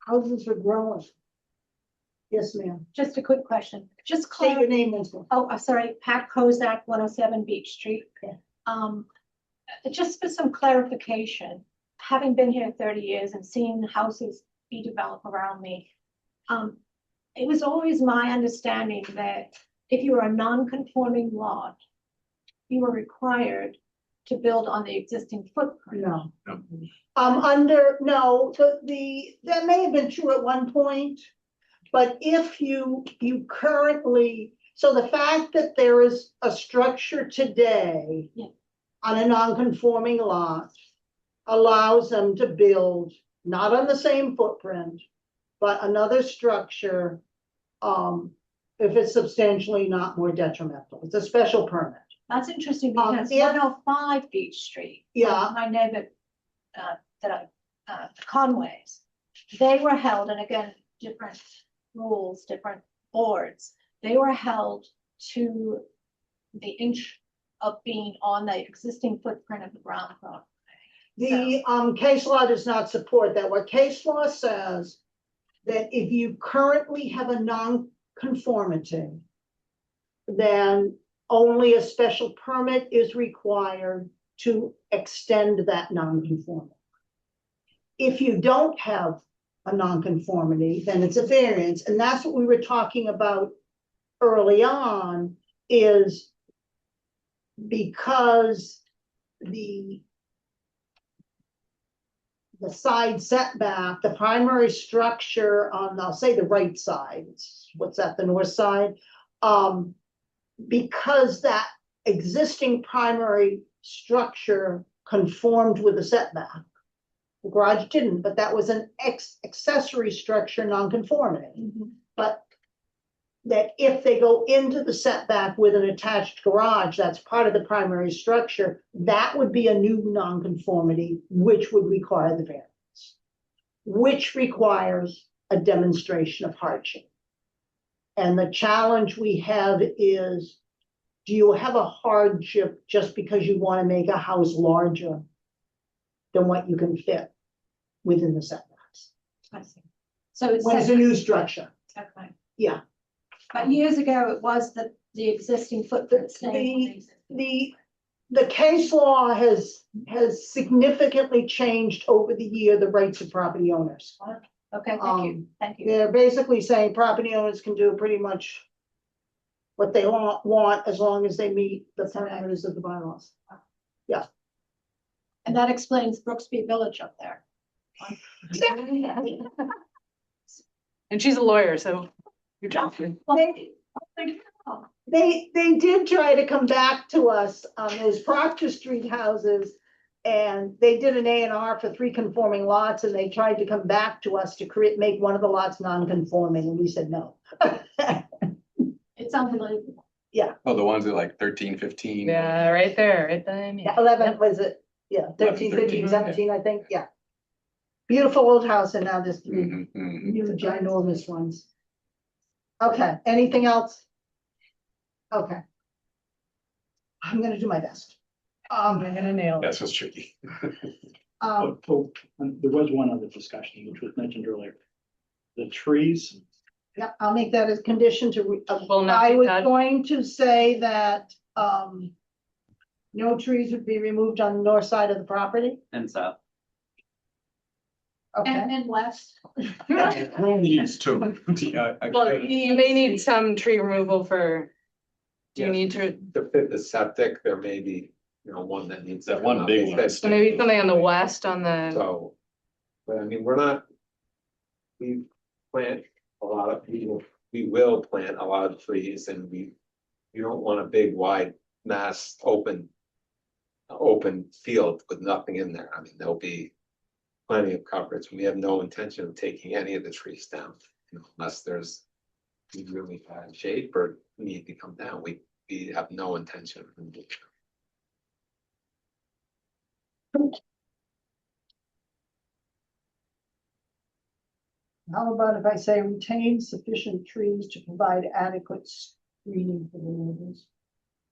Houses are growing. Yes, ma'am. Just a quick question, just Say your clarify. name once more. Oh, I'm sorry, Pat Kozak, 107 Beach Street. Yeah. Just for some clarification, having been here 30 years and seeing houses be developed around me, it was always my understanding that if you were a non-conforming lot, you were required to build on the existing footprint. No. No. That may have been true at one point, but if you currently, so the fact that there is a structure today Yeah. on a non-conforming lot allows them to build, not on the same footprint, but another structure, if it's substantially not more detrimental. It's a special permit. That's interesting Um, because if- 105 Beach Street. Yeah. My neighbor, Conway's, they were held, and again, different rules, different boards. They were held to the inch of being on the existing footprint of the ground floor. The case law does not support that. What case law says, that if you currently have a non-conformity, then only a special permit is required to extend that non-conformity. If you don't have a non-conformity, then it's a variance, and that's what we were talking about early on, is because the side setback, the primary structure on, I'll say the right side, what's that, the north side? Because that existing primary structure conformed with the setback. The garage didn't, but that was an accessory structure non-conformity. But that if they go into the setback with an attached garage, that's part of the primary structure, that would be a new non-conformity, which would require the variance, which requires a demonstration of hardship. And the challenge we have is, do you have a hardship just because you want to make a house larger than what you can fit within the setbacks? I see. So it's, When it's a new structure, okay. yeah. But years ago, it was the existing footprint staying on the existing. The case law has significantly changed over the year, the rights of property owners. Okay, thank you. They're basically saying property owners can do pretty much what they want as long as they meet the parameters of the bylaws. And that explains Brooksby Village up there. And she's a lawyer, so you're joking. Well, They did try to come back to us on those Proctor Street houses. And they did an A&R for 3 conforming lots, and they tried to come back to us to make one of the lots non-conforming, and we said no. It's unbelievable. Oh, the ones that like 13, 15. Yeah, right there, right there. Yeah, 11 was it? Yeah, 13, 15, 13, 17, I think, yeah. Beautiful old house, and now there's 3 Mhm, mhm. new ginormous ones. Okay, anything else? Okay. I'm gonna do my best. I'm gonna nail it. That's what's tricky. There was one other discussion which was mentioned earlier. The trees, Yeah, I'll make that a condition to, Will not I be was touched. going to say that, no trees would be removed on the north side of the property. And so, Okay, And west. Needs to. Yeah, Well, you may need some tree removal for, do you Yes. need to, To fit the septic, there may be, one that needs. to That one come up. big They one. said- so maybe something on the west on the, So, but I mean, we're not. We plant a lot of people, we will plant a lot of trees and you don't want a big wide mass open field with nothing in there. I mean, there'll be plenty of coverage. We have no intention of taking any of the trees down, unless there's really bad shape or need to come down. We have no intention of doing that. how about if I say retain sufficient trees to provide adequate screening for the neighbors?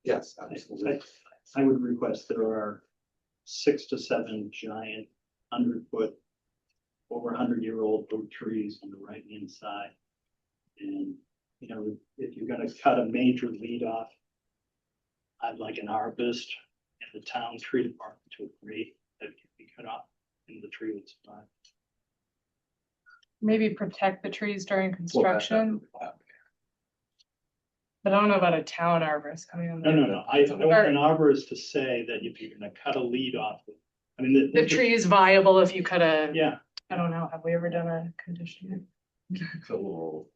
Yes, absolutely. I would request there are 6 to 7 giant 100-foot, over 100-year-old oak trees on the right-hand side. And, if you're gonna cut a major lead off, I'd like an arborist and the town tree department to agree that it can be cut off and the tree would survive. maybe protect the trees during Well, that's construction? not- But I don't know about a town arborist coming on. No, there. no, no, I want an arborist to say that if you're gonna cut a lead off, I mean. The tree is viable if you cut a, Yeah, I don't know, have we ever done a condition? It's a little.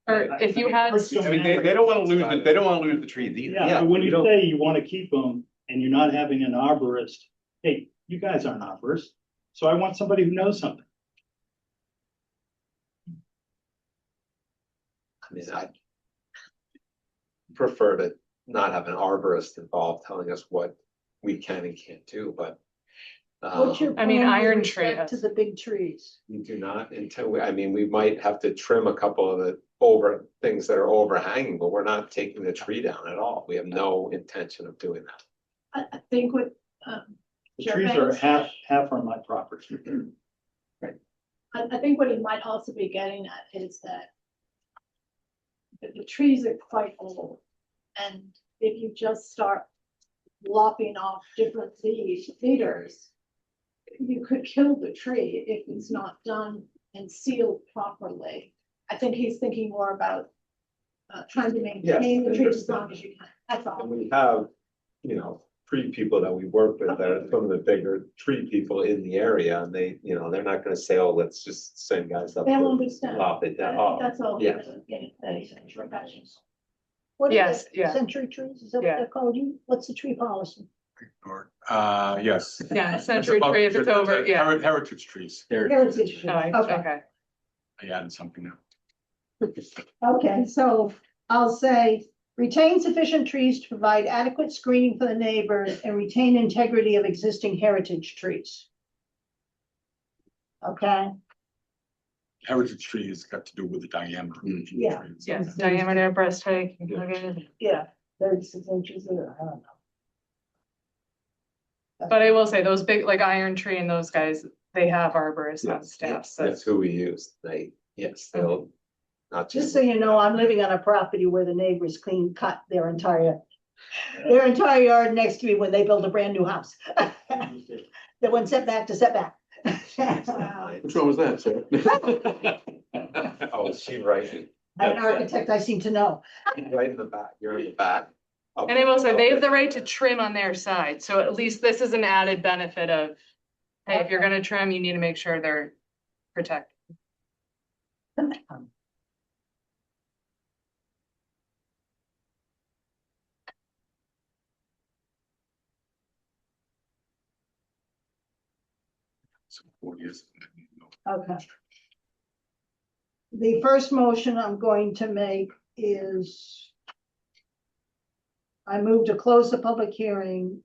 Or if you had, I mean, they don't wanna lose, they don't wanna lose the trees either. yeah, but when you say you wanna keep them and you're not having an arborist, hey, you guys aren't arborists, so I want somebody who knows something. I mean, I prefer to not have an arborist involved telling us what we can and can't do, but. What's your I mean, plan with iron respect tree to the big trees? We do not until, I mean, we might have to trim a couple of the things that are overhanging, but we're not taking the tree down at all. We have no intention of doing that. I think what, The trees are half on my property. I think what he might also be getting at is that the trees are quite old. And if you just start lopping off different leaders, you could kill the tree if it's not done and sealed properly. I think he's thinking more about trying to maintain the trees as long as you can. That's all. And we have, tree people that we work with that are some of the bigger tree people in the area and they, they're not gonna say, oh, let's just send guys up. They'll to understand. lop it I down. think Oh, that's all he yeah. was getting, that he's professionals. What is Yes, it? yeah. Century trees, is that what Yeah. they're called? What's the tree policy? Yes. yeah, century tree if it's over, yeah. Heritage trees. Heritage trees. Oh, Okay, okay. I added something now. okay, so I'll say retain sufficient trees to provide adequate screening for the neighbors and retain integrity of existing heritage trees. Okay, Heritage tree has got to do with the diameter. of the Yeah. tree. Yes, diameter, breast height. Okay. yeah, 36 inches, I don't know. But I will say those big, like Iron Tree and those guys, they have arborists on Yes, staff, yes, so. that's who we use. They'll not Just just. so you know, I'm living on a property where the neighbors clean cut their entire yard next to me when they build a brand new house. They went setback to setback. Which one was that, sir? Oh, is she right? I'm an architect, I seem to know. Right in the back, you're in the back. And I will say, they have the right to trim on their side, so at least this is an added benefit of, hey, if you're gonna trim, you need to make sure they're protected. So 4 years. Okay. The first motion I'm going to make is I move to close the public hearing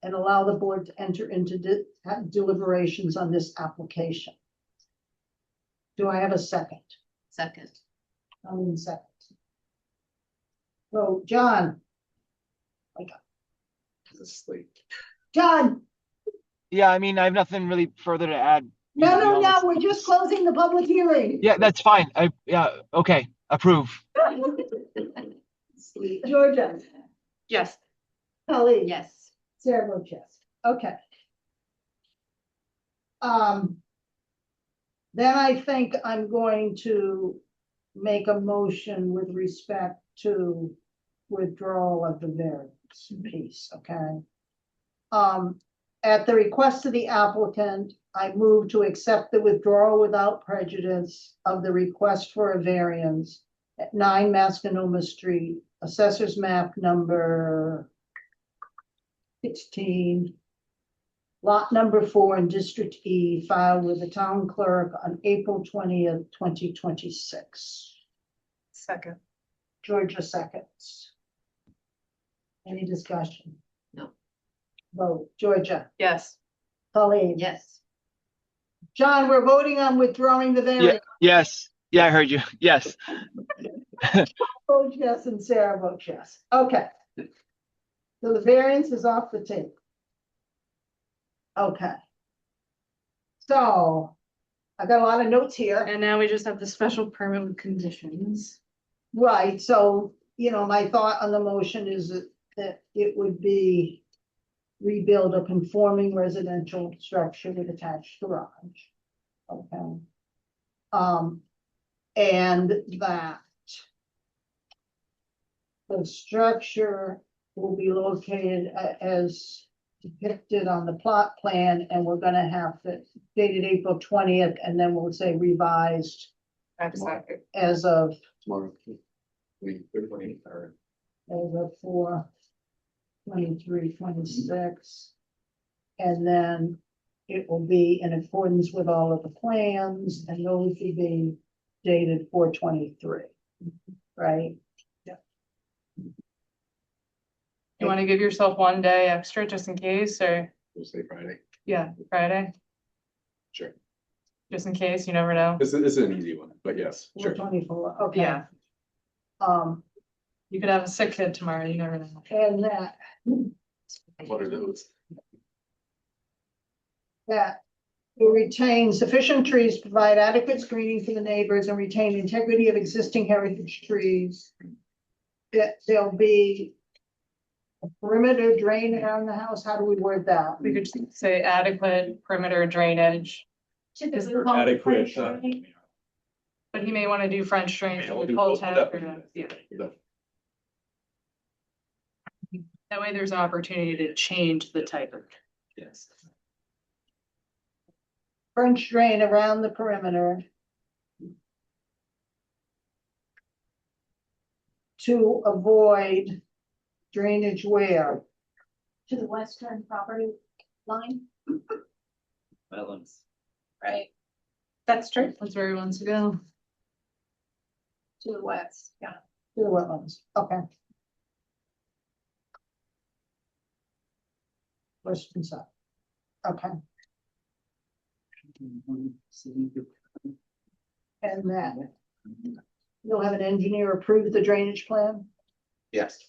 and allow the board to enter into deliberations on this application. Do I have a second? Second. I'm in second. So, John, Asleep. John, Yeah, I mean, I have nothing really further to add. no, we're just closing the public hearing. Yeah, that's fine. Yeah, okay, approve. Georgia, Yes. Colleen. Yes. Sarah votes yes. Okay. Then I think I'm going to make a motion with respect to withdrawal of the variance piece, okay? At the request of the applicant, I move to accept the withdrawal without prejudice of the request for a variance at 9 Mascanoma Street, Assessor's Map number 16, lot number 4 in District E, filed with the town clerk on April 20th, 2026. Second. Georgia seconds. Any discussion? No. Vote. Georgia, Yes. Colleen. Yes. John, we're voting on withdrawing the Yeah, variance. yes. Yeah, I heard you. Yes. Vote yes, and Sarah votes yes. Okay. So the variance is off the table. Okay. So I got a lot of notes here. And now we just have the special permit with conditions. Right, so, my thought on the motion is that it would be rebuild a conforming residential structure with attached garage. Okay. And that the structure will be located as depicted on the plot plan, and we're gonna have to dated April 20th, and then we'll say revised Exactly. as of Tomorrow. They're playing, or as of 4/23/26. And then it will be in accordance with all of the plans, and those will be dated 4/23, right? You want to give yourself 1 day extra just in case, or, We'll say Friday. yeah, Friday, Sure. just in case, you never know. This is an easy one, but yes, sure. 4/24, okay. Yeah, you could have a sick kid tomorrow, you never know. And that What are those? will retain sufficient trees, provide adequate screening for the neighbors, and retain integrity of existing heritage trees. That there'll be a perimeter drain around the house. How do we word that? We could just say adequate perimeter drainage, Typically there called adequate, French drain. but he may want to do French drains Yeah, we'll with do whole both, town. definitely. Yeah, The- that way there's an opportunity to change the type of. Yes. French drain around the perimeter. To avoid drainage where? To the western property line, Wetlands. right? That's true, That's where he wants to go. to the west, yeah. To the wetlands, okay. Western side, okay, and then you'll have an engineer approve the drainage plan? yes.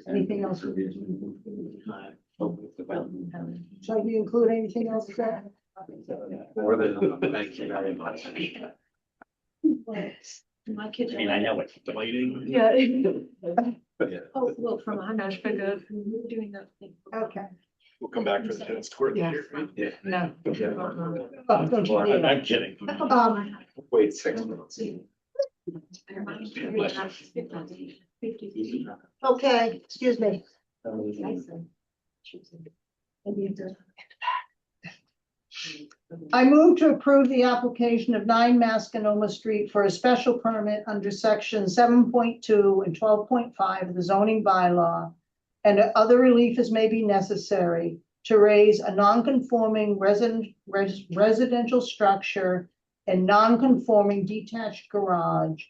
Anything else? Shall we include anything else there? More than, thank you very much. My kids. I mean, I know it's lighting. Yeah. Oh, well, from a Gosh, but good. We're doing that thing. Okay. We'll come back for the tennis court Yeah. later, right? Yeah. No. Oh, don't you need it? I'm kidding. Wait 6 months. Okay, excuse me. I move to approve the application of 9 Mascanoma Street for a special permit under section 7.2 and 12.5 of the zoning bylaw and other relief as may be necessary to raise a non-conforming residential structure and non-conforming detached garage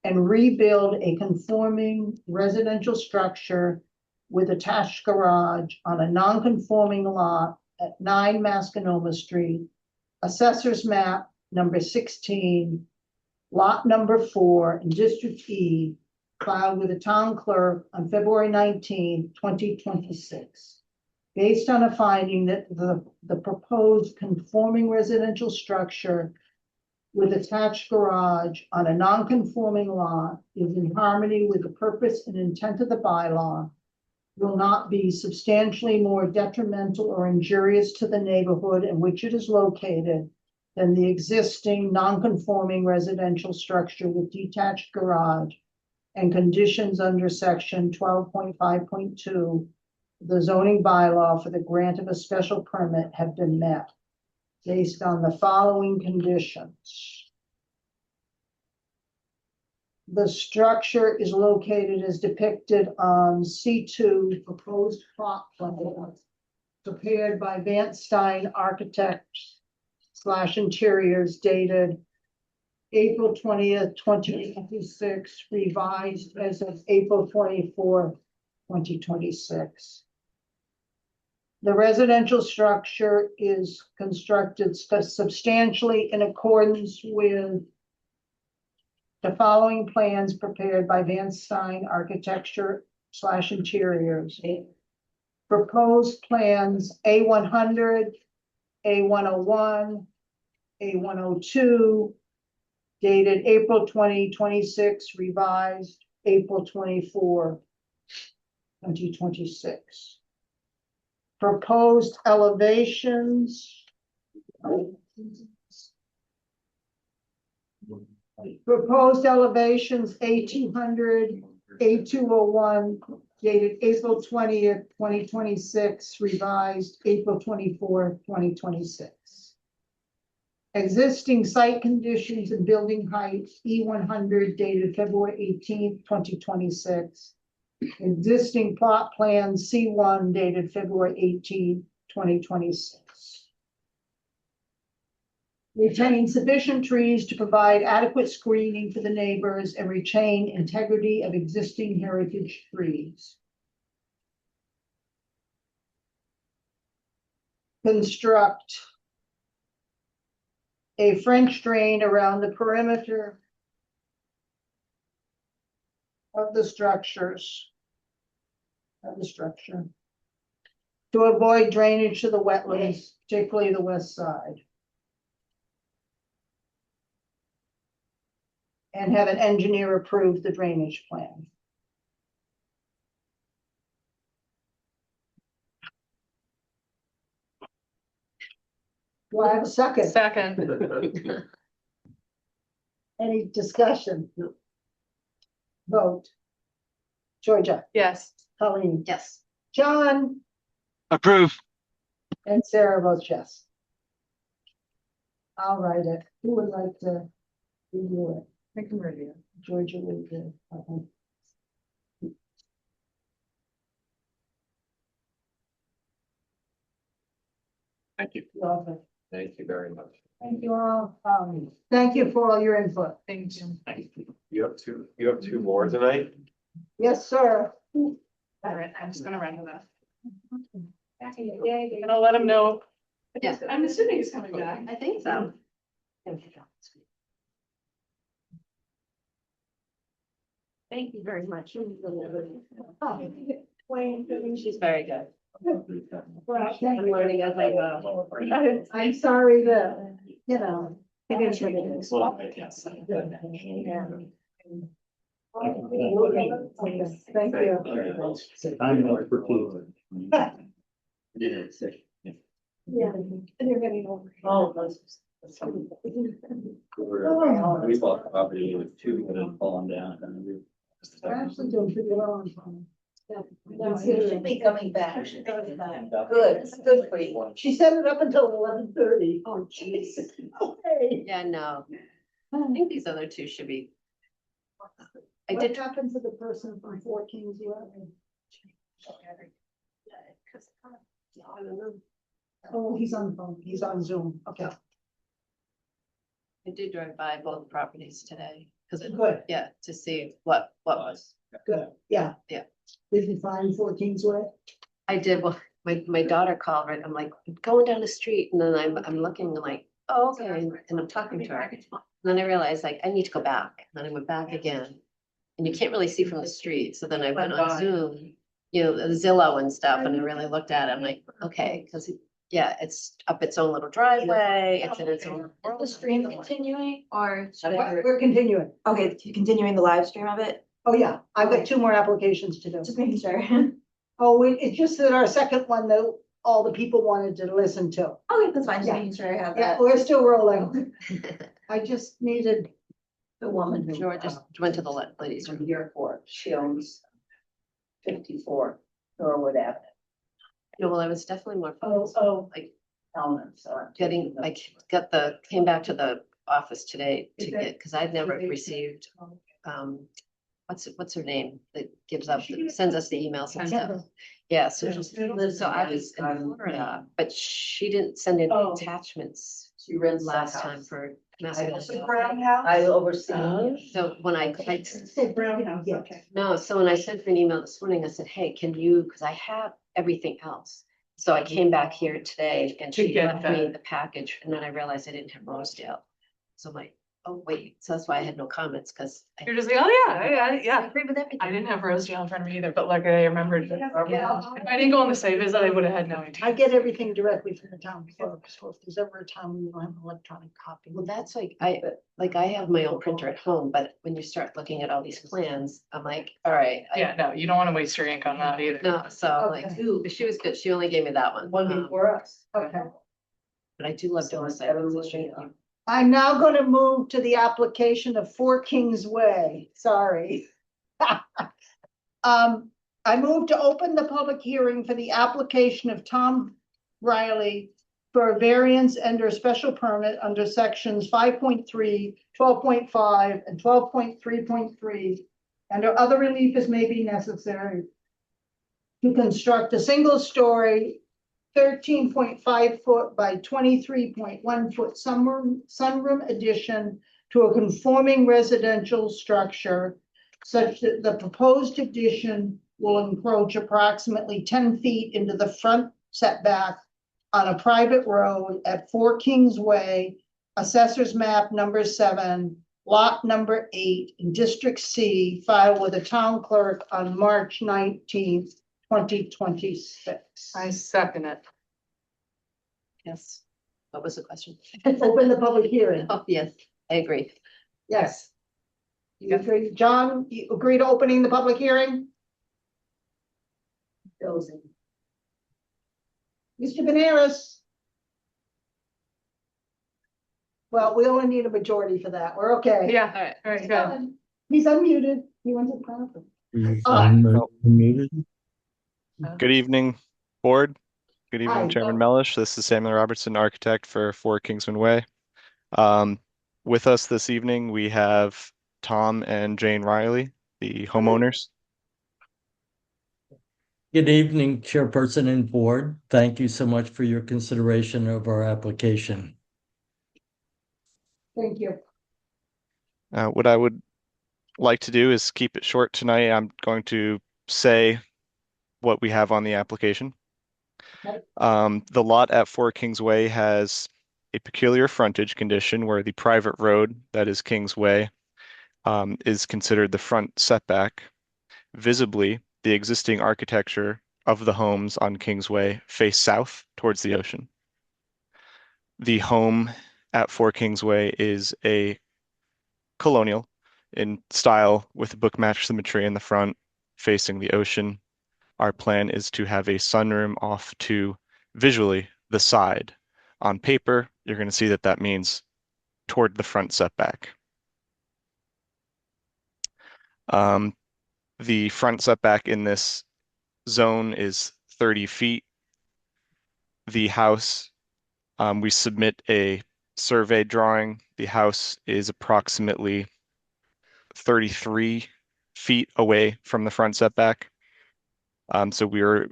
and rebuild a conforming residential structure with attached garage on a non-conforming lot at 9 Mascanoma Street, Assessor's Map number 16, lot number 4 in District E, filed with the town clerk on February 19, 2026. Based on a finding that the proposed conforming residential structure with attached garage on a non-conforming lot is in harmony with the purpose and intent of the bylaw, will not be substantially more detrimental or injurious to the neighborhood in which it is located than the existing non-conforming residential structure with detached garage and conditions under section 12.5.2, the zoning bylaw for the grant of a special permit have been met based on the following conditions. The structure is located as depicted on C2 proposed plot plan prepared by Vance Stein Architects / Interiors dated April 20th, 2026, revised as of April 24th, 2026. The residential structure is constructed substantially in accordance with the following plans prepared by Vance Stein Architecture / Interiors. Proposed plans A100, A101, A102, dated April 2026, revised April 24, 2026. Proposed elevations. Proposed elevations A200, A201, dated April 20th, 2026, revised April 24th, 2026. Existing site conditions and building heights E100, dated February 18th, 2026. Existing plot plan C1, dated February 18th, 2026. Retain sufficient trees to provide adequate screening for the neighbors and retain integrity of existing heritage trees. Construct a French drain around the perimeter of the structures. To avoid drainage to the wetlands, particularly the west side. And have an engineer approve the drainage plan. Do I have a second? Second. Any discussion? Vote. Georgia, Yes. Colleen, Yes. John, Approve. and Sarah votes yes. I'll write it. Who would like to review it? I can review. Georgia will do. Okay. Thank you. Lovely. Thank you very much. Thank you all. Thank you for all your input. Thank you. You have two more tonight? Yes, sir. All right, I'm just gonna run with that. And I'll let him know. Yes. I'm assuming he's coming back. I think so. Thank you very much. Oh, She's very good. well, thank I'm you. learning as I go. I'm sorry that, you know. It is what it is. Okay, thank you. I'm not for food. Yeah, and you're getting over. Oh, we bought property with 2 units falling down. I actually doing pretty well on time. She'll be coming back. Good, good for you. She set it up until 11:30. Oh, jeez. Okay. Yeah, no. I think these other two should be. I What did, happened to the person from 4 Kings Way? Oh, he's on the phone. He's on Zoom. Okay, I did drive by both properties today, because good, yeah, to see what was. good. Yeah. Yeah. Did you find 14's Way? I did, well, my daughter called, right, I'm like, going down the street, and then I'm looking, I'm like, oh, okay, and I'm talking to her. And then I realized, like, I need to go back, and then I went back again, and you can't really see from the street, so then I went on Zoom, you know, Zillow and stuff, and I really looked at it, I'm like, okay, because, yeah, it's up its own little driveway, it's in its own. Is the stream continuing or should I? We're continuing. Okay, continuing the live stream of it, Oh, yeah, I've got 2 more applications to do. just making sure. Oh, it's just that our second one, though, all the people wanted to listen to. Okay, that's fine, just Yeah. making sure I have Yeah, that. we're still rolling. I just needed. The woman who. George just went to the ladies. From the airport, she owns 54 Norwood Avenue. No, well, I was definitely more focused, Like Elman, so. I'm getting, like, came back to the office today to Is that- get, because I'd never is it- received, what's her name that gives up, that sends us the emails and stuff. Yeah, so I was in Florida, but she didn't send any Oh. attachments She rents that last house. time for I Massachusetts. I oversee. So when I Say Brown House, okay. No, so when I sent her an email this morning, I said, hey, can you, because I have everything else. So I came back here today and To she get left me that. the package, and then I realized I didn't have Rosedale. So I'm like, oh, wait, so that's why I had no comments, because I You're just like, oh, yeah, I yeah. agree with everything. I didn't have Rosedale in front of me either, but luckily I remembered. Yeah. If I didn't go on the site visit, I would have had no idea. I get everything directly from the town clerk, so if there's ever a time when you don't have an electronic copy. Well, that's like, I have my own printer at home, but when you start looking at all these plans, I'm like, all right. Yeah, no, you don't want to waste your ink on that either. No, so I'm like, Okay. ooh, but she was good. She only gave me that one. One before us. Okay. But I do love doing the site visits. I'm now gonna move to the application of 4 Kings Way, sorry. I move to open the public hearing for the application of Tom Riley for a variance under a special permit under sections 5.3, 12.5, and 12.3.3, and other relief as may be necessary to construct a single-story 13.5 foot by 23.1 foot sunroom addition to a conforming residential structure such that the proposed addition will encroach approximately 10 feet into the front setback on a private road at 4 Kings Way, Assessor's Map number 7, Lot number 8, in District C, filed with the town clerk on March 19th, 2026. I second it. Yes. What was the question? Open the public hearing. Oh, yes, I agree. Yes. You agree, John, you agree to opening the public hearing? Bill's in. Mr. Veneris? Well, we only need a majority for that. We're okay. Yeah, all right, good. He's unmuted. He went to the conference. He's Uh, unmuted. Good evening, board. Good Hi. evening, Chairman Mellish. This is Samuel Robertson, architect for 4 Kingsman Way. With us this evening, we have Tom and Jane Riley, the homeowners. Good evening, Chairperson and Board. Thank you so much for your consideration of our application. Thank you. What I would like to do is keep it short tonight. I'm going to say what we have on the application. Okay. The lot at 4 Kings Way has a peculiar frontage condition where the private road, that is Kings Way, is considered the front setback. Visibly, the existing architecture of the homes on Kings Way face south towards the ocean. The home at 4 Kings Way is a colonial in style with a book match symmetry in the front facing the ocean. Our plan is to have a sunroom off to visually the side. On paper, you're going to see that that means toward the front setback. The front setback in this zone is 30 feet. The house, we submit a survey drawing. The house is approximately 33 feet away from the front setback. So we were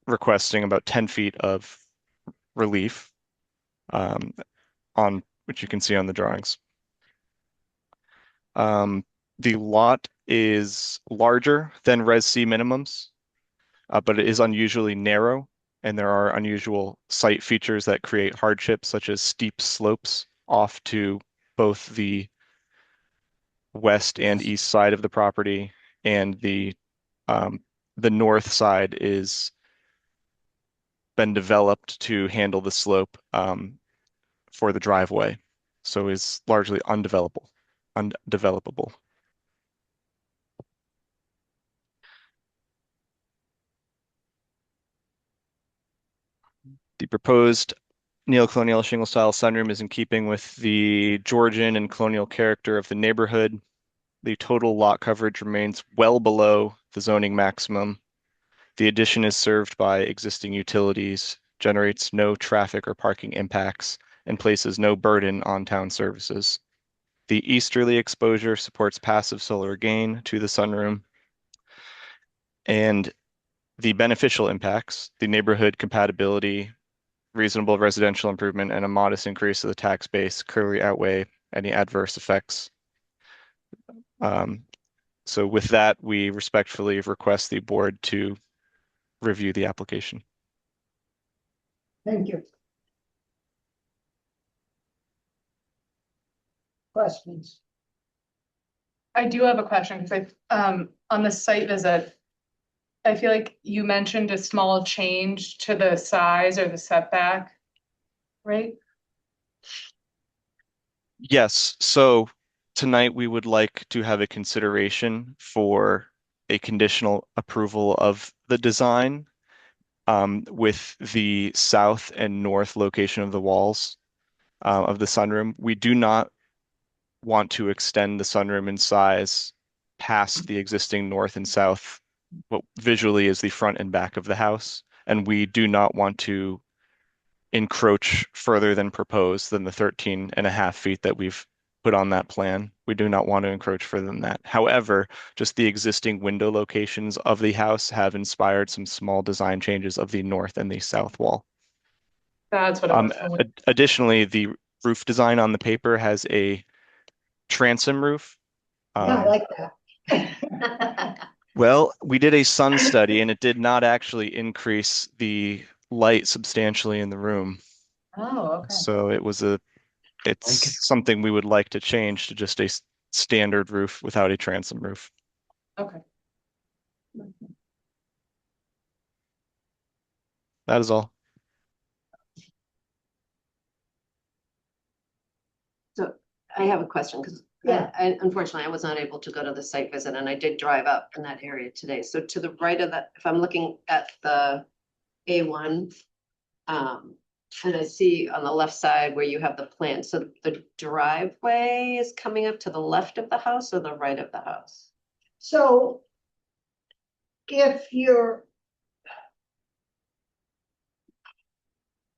requesting about 10 feet of relief on which you can see on the drawings. The lot is larger than Res C minimums, but it is unusually narrow, and there are unusual site features that create hardships, such as steep slopes off to both the west and east side of the property, and the north side is been developed to handle the slope for the driveway, so is largely undevelopable. The proposed neo-colonial shingle style sunroom is in keeping with the Georgian and colonial character of the neighborhood. The total lot coverage remains well below the zoning maximum. The addition is served by existing utilities, generates no traffic or parking impacts, and places no burden on town services. The easterly exposure supports passive solar gain to the sunroom. And the beneficial impacts, the neighborhood compatibility, reasonable residential improvement, and a modest increase of the tax base clearly outweigh any adverse effects. So with that, we respectfully request the board to review the application. Thank you. Questions? I do have a question because on the site visit, I feel like you mentioned a small change to the size or the setback, right? Yes, so tonight we would like to have a consideration for a conditional approval of the design with the south and north location of the walls of the sunroom. We do not want to extend the sunroom in size past the existing north and south, what visually is the front and back of the house. And we do not want to encroach further than proposed than the 13.5 feet that we've put on that plan. We do not want to encroach further than that. However, just the existing window locations of the house have inspired some small design changes of the north and the south wall. That's what I was. Additionally, the roof design on the paper has a transom roof. I like that. Well, we did a sun study and it did not actually increase the light substantially in the room. Oh, okay. So it's something we would like to change to just a standard roof without a transom roof. Okay. That is all. So I have a question because Yeah. unfortunately I was not able to go to the site visit and I did drive up in that area today. So to the right of that, if I'm looking at the A1, and I see on the left side where you have the plan, so the driveway is coming up to the left of the house or the right of the house? So if your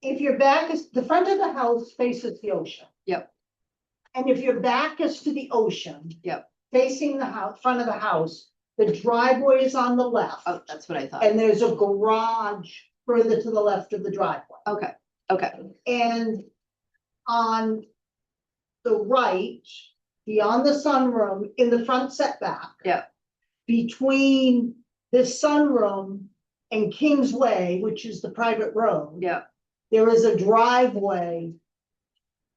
back is, the front of the house faces the ocean. Yep. And if your back is to the ocean. Yep. Facing the house, front of the house, the driveway is on the left. Oh, that's what I thought. And there's a garage further to the left of the driveway. Okay, okay, And on the right, beyond the sunroom, in the front setback. Yeah. Between this sunroom and Kingsway, which is the private road. yeah, There is a driveway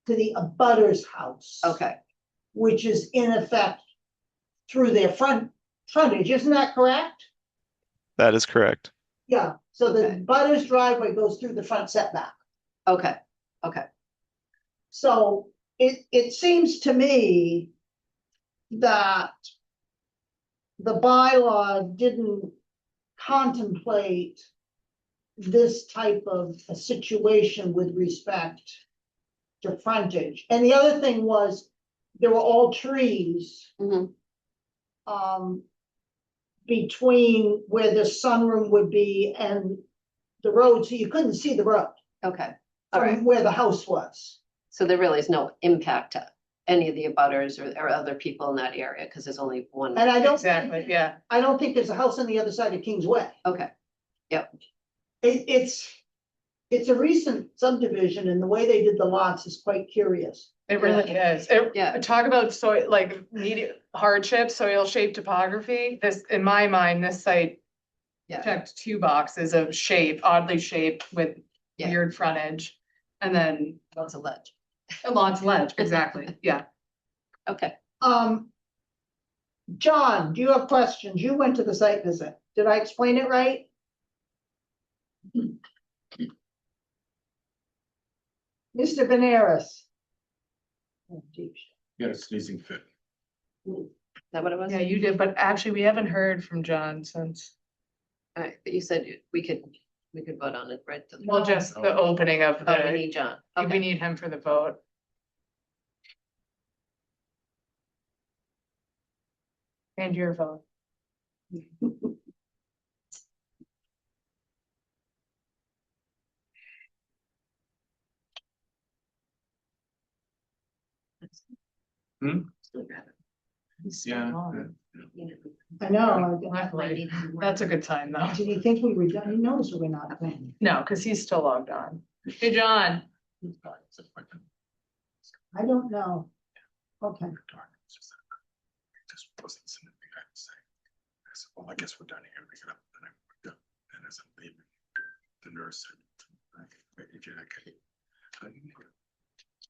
to the abutter's house. okay. Which is in effect through their frontage, isn't that correct? That is correct. Yeah, so the Okay. abutter's driveway goes through the front setback. Okay, okay, So it seems to me that the bylaw didn't contemplate this type of a situation with respect to frontage. And the other thing was, there were all trees Mhm. Between where the sunroom would be and the road, so you couldn't see the road okay. All right, from where the house was. so there really is no impact any of the abutters or other people in that area, because there's only one. And I don't. Exactly, yeah. I don't think there's a house on the other side of Kings Way. Okay, It's a recent subdivision and the way they did the lots is quite curious. It really is. Yeah. Talk about soil, like immediate hardship, soil shape topography. This, in my mind, this site yeah, checked 2 boxes of shape, oddly shaped with Yeah. weird frontage. And then lots of ledge. lots of ledge, exactly, yeah. Okay. John, do you have questions? You went to the site visit. Did I explain it right? Mr. Benares. Oh, geez. You got a sneezing fit. Is that what it was? Yeah, you did, but actually, we haven't heard from John since, All right, but you said we could vote on it, right? well, just the opening of Oh, we the, need John. we Okay. need him for the vote. And your vote. Yeah. I know. Luckily, that's a good sign, though. Did he think we were done? He knows we're not done. No, because he's still logged on. Hey, John. I don't know. Okay. Just wasn't something I had to say. I said, well, I guess we're done here. We get up and I worked up. And as I'm leaving, the nurse said, "Hey, Jack, I need a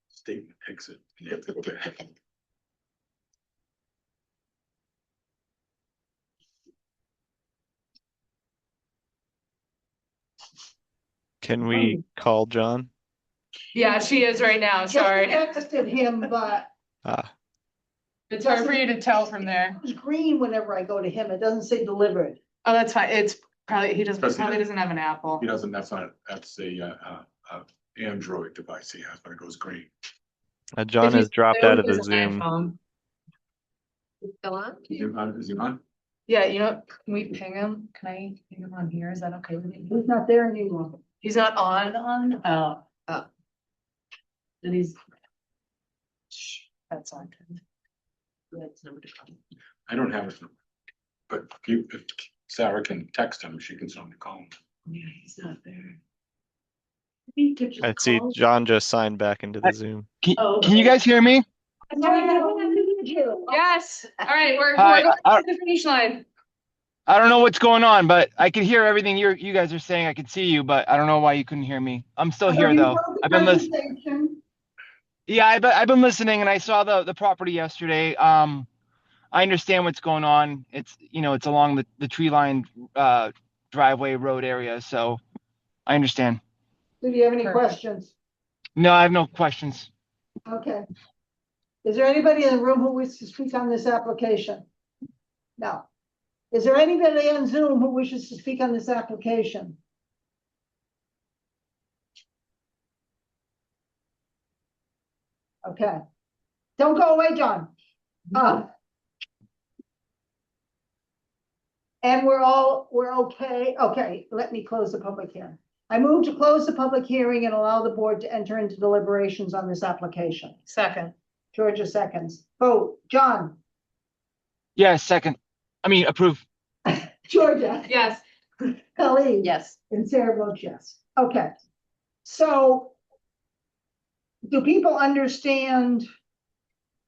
statement exit. And you have to go back." Can we call John? Yeah, she is right now, sorry. Just texted him, but Ah, It's hard for you to tell from there. it's green whenever I go to him. It doesn't say delivered. Oh, that's fine. It's probably, he doesn't, Doesn't probably have- doesn't have an Apple. He doesn't, that's a Android device he has when it goes green. John If has he's dropped still out of the with his Zoom. iPhone. Still on? Is he on? Yeah, you know, what? Can we ping him? Can I ping him on here? Is that okay with you? He's not there anymore. He's not on? Oh. Oh. Then he's. Shh, that's on. That's number 2. I don't have his number. But if Sarah can text him, she can certainly call him. Yeah, he's not there. I see John just signed back into the Zoom. Can you guys hear me? Yes, all right, we're Hi, going to the finish line. I don't know what's going on, but I can hear everything you guys are saying. I can see you, but I don't know why you couldn't hear me. I'm still here though. I've been listening. Yeah, I've been listening and I saw the property yesterday. I understand what's going on. It's, it's along the tree line driveway road area, so I understand. Do you have any questions? No, I have no questions. Okay. Is there anybody in the room who wishes to speak on this application? No. Is there anybody on Zoom who wishes to speak on this application? Okay. Don't go away, John. And we're okay. Okay, let me close the public hearing. I move to close the public hearing and allow the board to enter into deliberations on this application. Second. Georgia seconds. Vote. John. Yeah, second. I mean, approve. Georgia. Yes. Colleen. Yes. And Sarah votes yes. Okay. So do people understand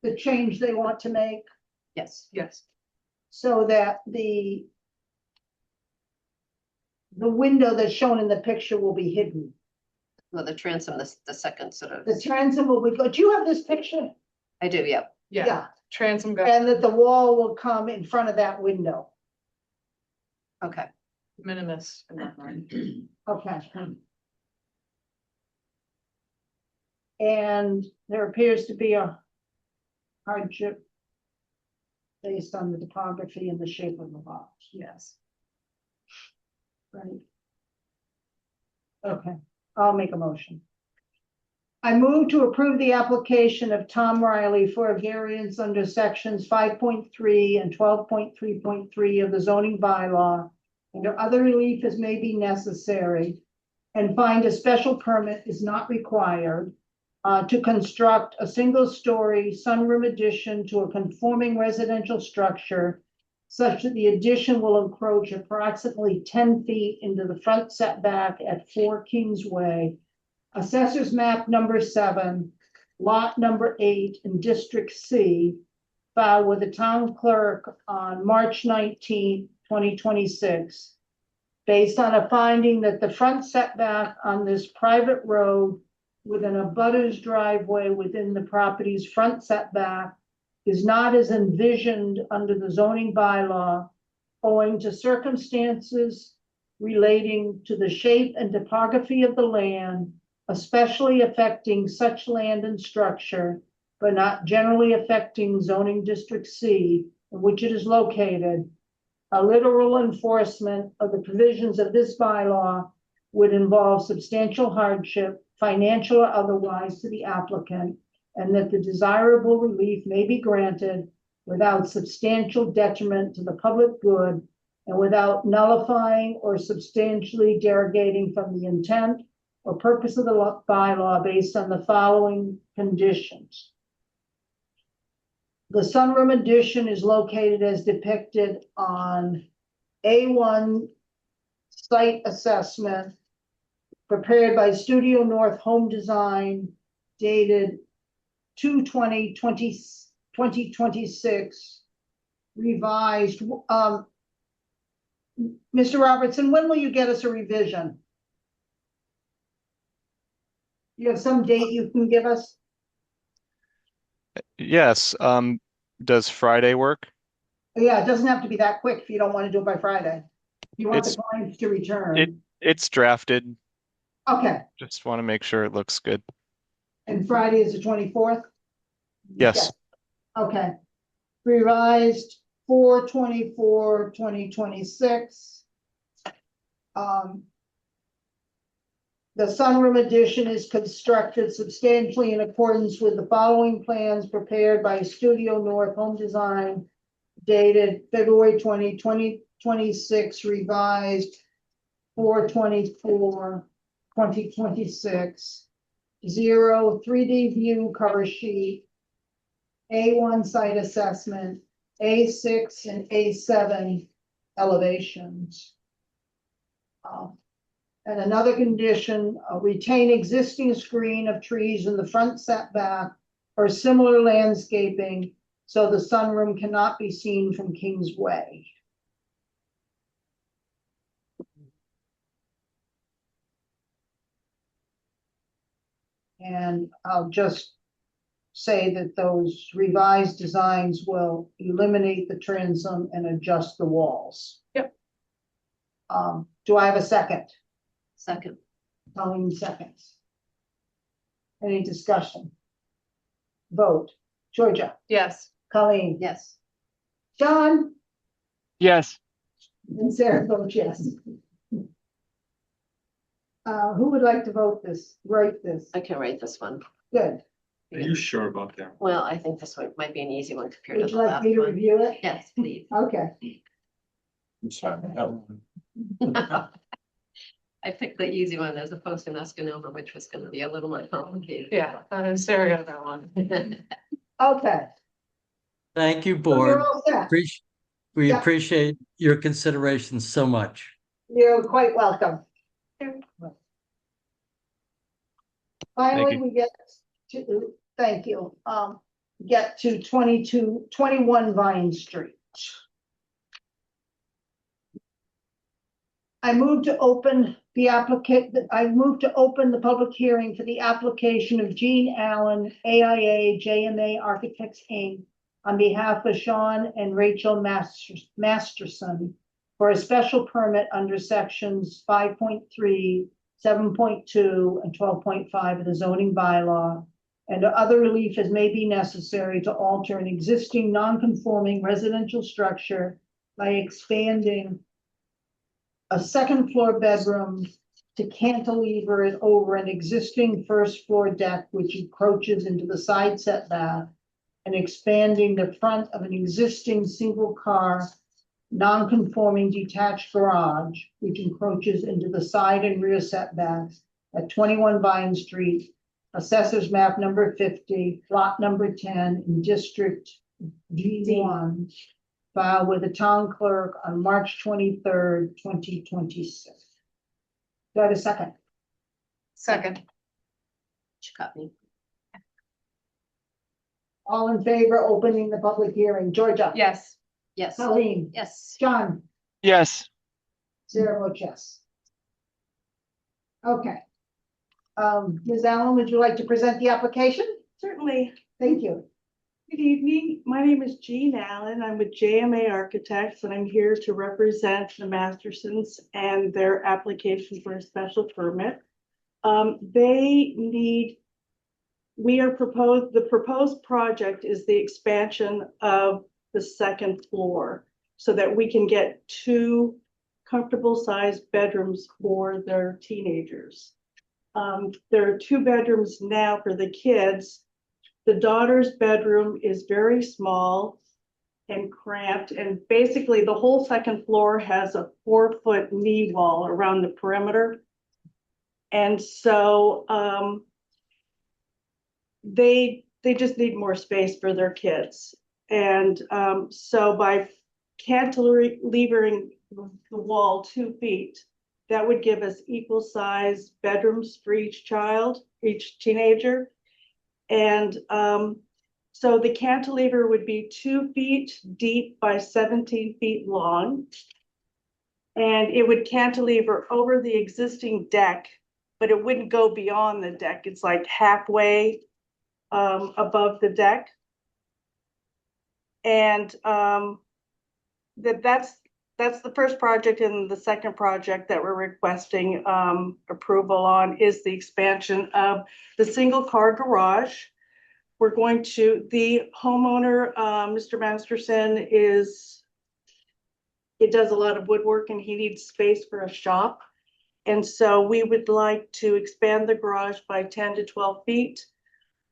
the change they want to make Yes. Yes. so that the window that's shown in the picture will be hidden? Well, the transom, the second sort of. The transom will be, do you have this picture? I do, yep. Yeah. Transom go And that the wall will come in front of that window. Okay. minimus in that line. Okay. And there appears to be a hardship based on the topography and the shape of the lot. Yes. Right. Okay, I'll make a motion. I move to approve the application of Tom Riley for a variance under sections 5.3 and 12.3.3 of the zoning bylaw, under other relief as may be necessary, and find a special permit is not required, to construct a single-story sunroom addition to a conforming residential structure such that the addition will encroach approximately 10 feet into the front setback at 4 Kingsway, Assessors Map number 7, Lot number 8 in District C, filed with the town clerk on March 19, 2026, based on a finding that the front setback on this private road with an abutter's driveway within the property's front setback is not as envisioned under the zoning bylaw, owing to circumstances relating to the shape and topography of the land, especially affecting such land and structure, but not generally affecting zoning district C, in which it is located. A literal enforcement of the provisions of this bylaw would involve substantial hardship, financial or otherwise, to the applicant, and that the desirable relief may be granted without substantial detriment to the public good and without nullifying or substantially derogating from the intent or purpose of the bylaw based on the following conditions. The sunroom addition is located as depicted on A1 site assessment prepared by Studio North Home Design, dated 2/20/2026, revised. Mr. Robertson, when will you get us a revision? You have some date you can give us? Yes, does Friday work? Yeah, it doesn't have to be that quick if you don't want to do it by Friday. You want the It's- clients to return. It's drafted. Okay, Just want to make sure it looks good. and Friday is the 24th? Yes. Okay. Revised 4/24/2026. The sunroom addition is constructed substantially in accordance with the following plans prepared by Studio North Home Design, dated February 20, 2026, revised 4/24/2026. 0 3D view cover sheet, A1 site assessment, A6 and A7 elevations. And another condition, retain existing screen of trees in the front setback or similar landscaping so the sunroom cannot be seen from Kingsway. And I'll just say that those revised designs will eliminate the transom and adjust the walls. Yep. Do I have a second? Second. Colleen seconds. Any discussion? Vote. Georgia, Yes. Colleen, Yes. John, Yes. and Sarah votes yes. Who would like to vote this, write this? I can write this one. Good. Are you sure about that? Well, I think this one might be an easy one compared to Would the you like last me to one. review it? Yes, please. Okay. I'm sorry. that one. I picked the easy one as opposed to Escanoma, which was gonna be a little more complicated. Yeah, Sarah got that one. Okay. Thank you, So board. you're all set. We Yeah. appreciate your consideration so much. You're quite welcome. Finally, you. we get to, thank you, get to 21 Vine Street. I move to open the public hearing for the application of Gene Allen, AIA JMA Architects, Inc., on behalf of Sean and Rachel Masterson for a special permit under sections 5.3, 7.2, and 12.5 of the zoning bylaw, and other relief as may be necessary to alter an existing non-conforming residential structure by expanding a second floor bedroom to cantilever it over an existing first floor deck which encroaches into the side setback, and expanding the front of an existing single car non-conforming detached garage which encroaches into the side and rear setbacks at 21 Vine Street assessors map number 50, lot number 10 in District D1, filed with the town clerk on March 23rd, 2026. Do I have a second? Second. She got me. All in favor, opening the public hearing? Georgia? Yes. Yes. Colleen? Yes. John? Yes. Sarah votes yes. Okay. Ms. Allen, would you like to present the application? Certainly. Thank you. Good evening. My name is Jean Allen. I'm with JMA Architects, and I'm here to represent the Mastersons and their application for a special permit. The proposed project is the expansion of the second floor so that we can get 2 comfortable sized bedrooms for their teenagers. There are 2 bedrooms now for the kids. The daughter's bedroom is very small and cramped, and basically the whole second floor has a 4-foot knee wall around the perimeter. And so they just need more space for their kids. And so by cantilevering the wall 2 feet, that would give us equal size bedrooms for each child, each teenager. And so the cantilever would be 2 feet deep by 17 feet long. And it would cantilever over the existing deck, but it wouldn't go beyond the deck. It's like halfway above the deck. And that's the first project, and the second project that we're requesting approval on is the expansion of the single car garage. We're going to, the homeowner, Mr. Masterson, does a lot of woodwork and he needs space for a shop. And so we would like to expand the garage by 10 to 12 feet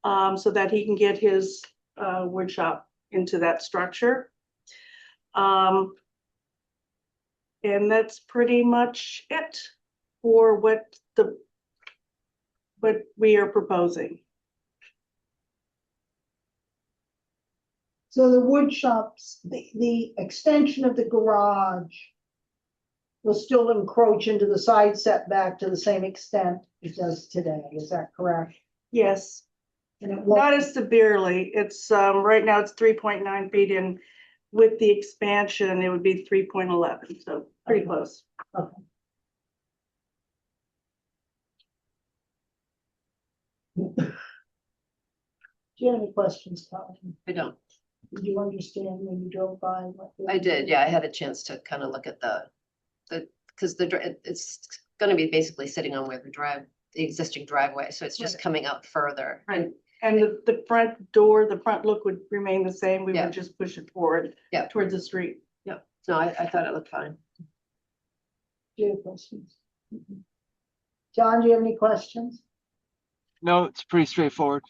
so that he can get his wood shop into that structure. And that's pretty much it for what we are proposing. So the wood shops, the extension of the garage will still encroach into the side setback to the same extent it does today. Is that correct? Yes. And it won't, Not as severely. It's right now it's 3.9 feet, and with the expansion, it would be 3.11, so pretty close. okay. Do you have any questions, Colin? I don't. Did you understand when you drove by? I did, yeah. I had a chance to kind of look at because it's gonna be basically sitting on where the existing driveway, so it's just coming out further. Right. And the front door, the front look would remain the same. We Yeah. would just push it forward towards the street. Yep. No, I thought it looked fine. Do you have questions? John, do you have any questions? No, it's pretty straightforward.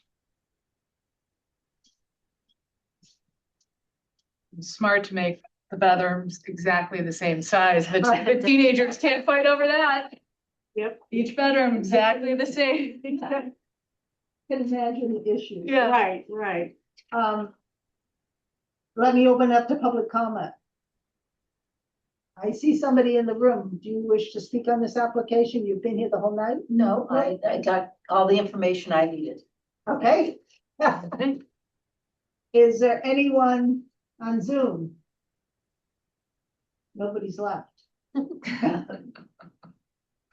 Smart to make the bathrooms exactly the same size. The teenagers can't fight over that. Yep. Each bedroom exactly the same. Can imagine the issue. Yeah. Right. Let me open up to public comment. I see somebody in the room. Do you wish to speak on this application? You've been here the whole night? No, I got all the information I needed. Okay. Is there anyone on Zoom? Nobody's left.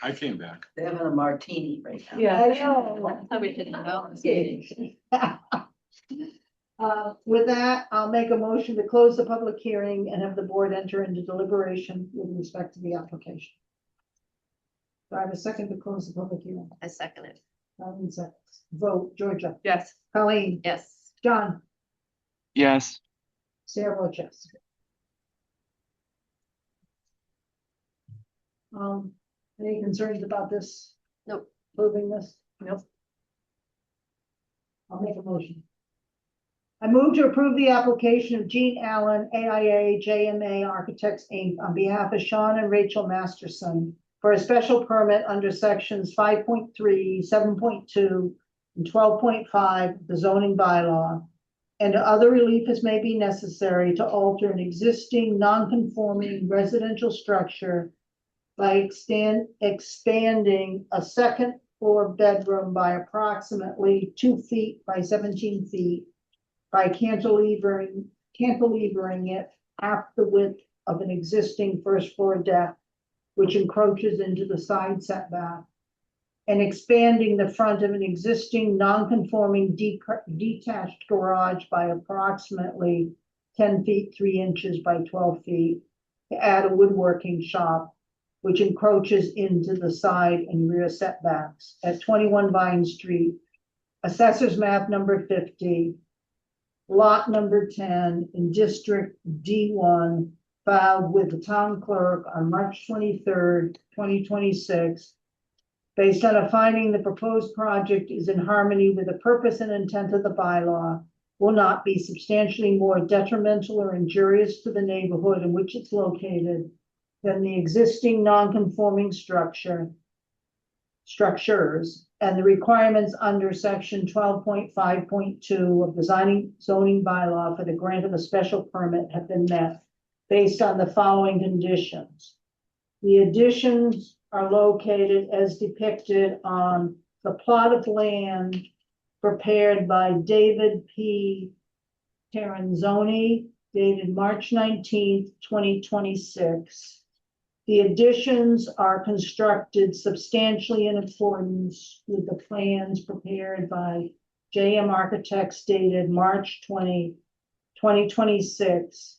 I came back. They're having a martini right now. Yeah. I know. We didn't know. With that, I'll make a motion to close the public hearing and have the board enter into deliberation with respect to the application. Do I have a second to close the public hearing? I second it. Vote, Georgia. Yes. Colleen. Yes. John. Yes. Sarah votes yes. Any concerns about this? Nope. Approving this? Nope. I'll make a motion. I move to approve the application of Jean Allen, AIA JMA Architects, Inc. on behalf of Sean and Rachel Masterson for a special permit under sections 5.3, 7.2, and 12.5 the zoning bylaw, and other relief as may be necessary to alter an existing non-conforming residential structure by expanding a second floor bedroom by approximately 2 feet by 17 feet by cantilevering it half the width of an existing first floor deck, which encroaches into the side setback, and expanding the front of an existing non-conforming detached garage by approximately 10 feet, 3 inches by 12 feet to add a woodworking shop, which encroaches into the side and rear setbacks at 21 Vine Street, Assessors Map number 50, lot number 10 in District D1, filed with the town clerk on March 23rd, 2026, based on a finding the proposed project is in harmony with the purpose and intent of the bylaw, will not be substantially more detrimental or injurious to the neighborhood in which it's located than the existing non-conforming structures, and the requirements under section 12.5.2 of the zoning bylaw for the grant of a special permit have been met based on the following conditions. The additions are located as depicted on the plot of land prepared by David P. Terenzoni, dated March 19th, 2026. The additions are constructed substantially in accordance with the plans prepared by JM Architects dated March 20, 2026.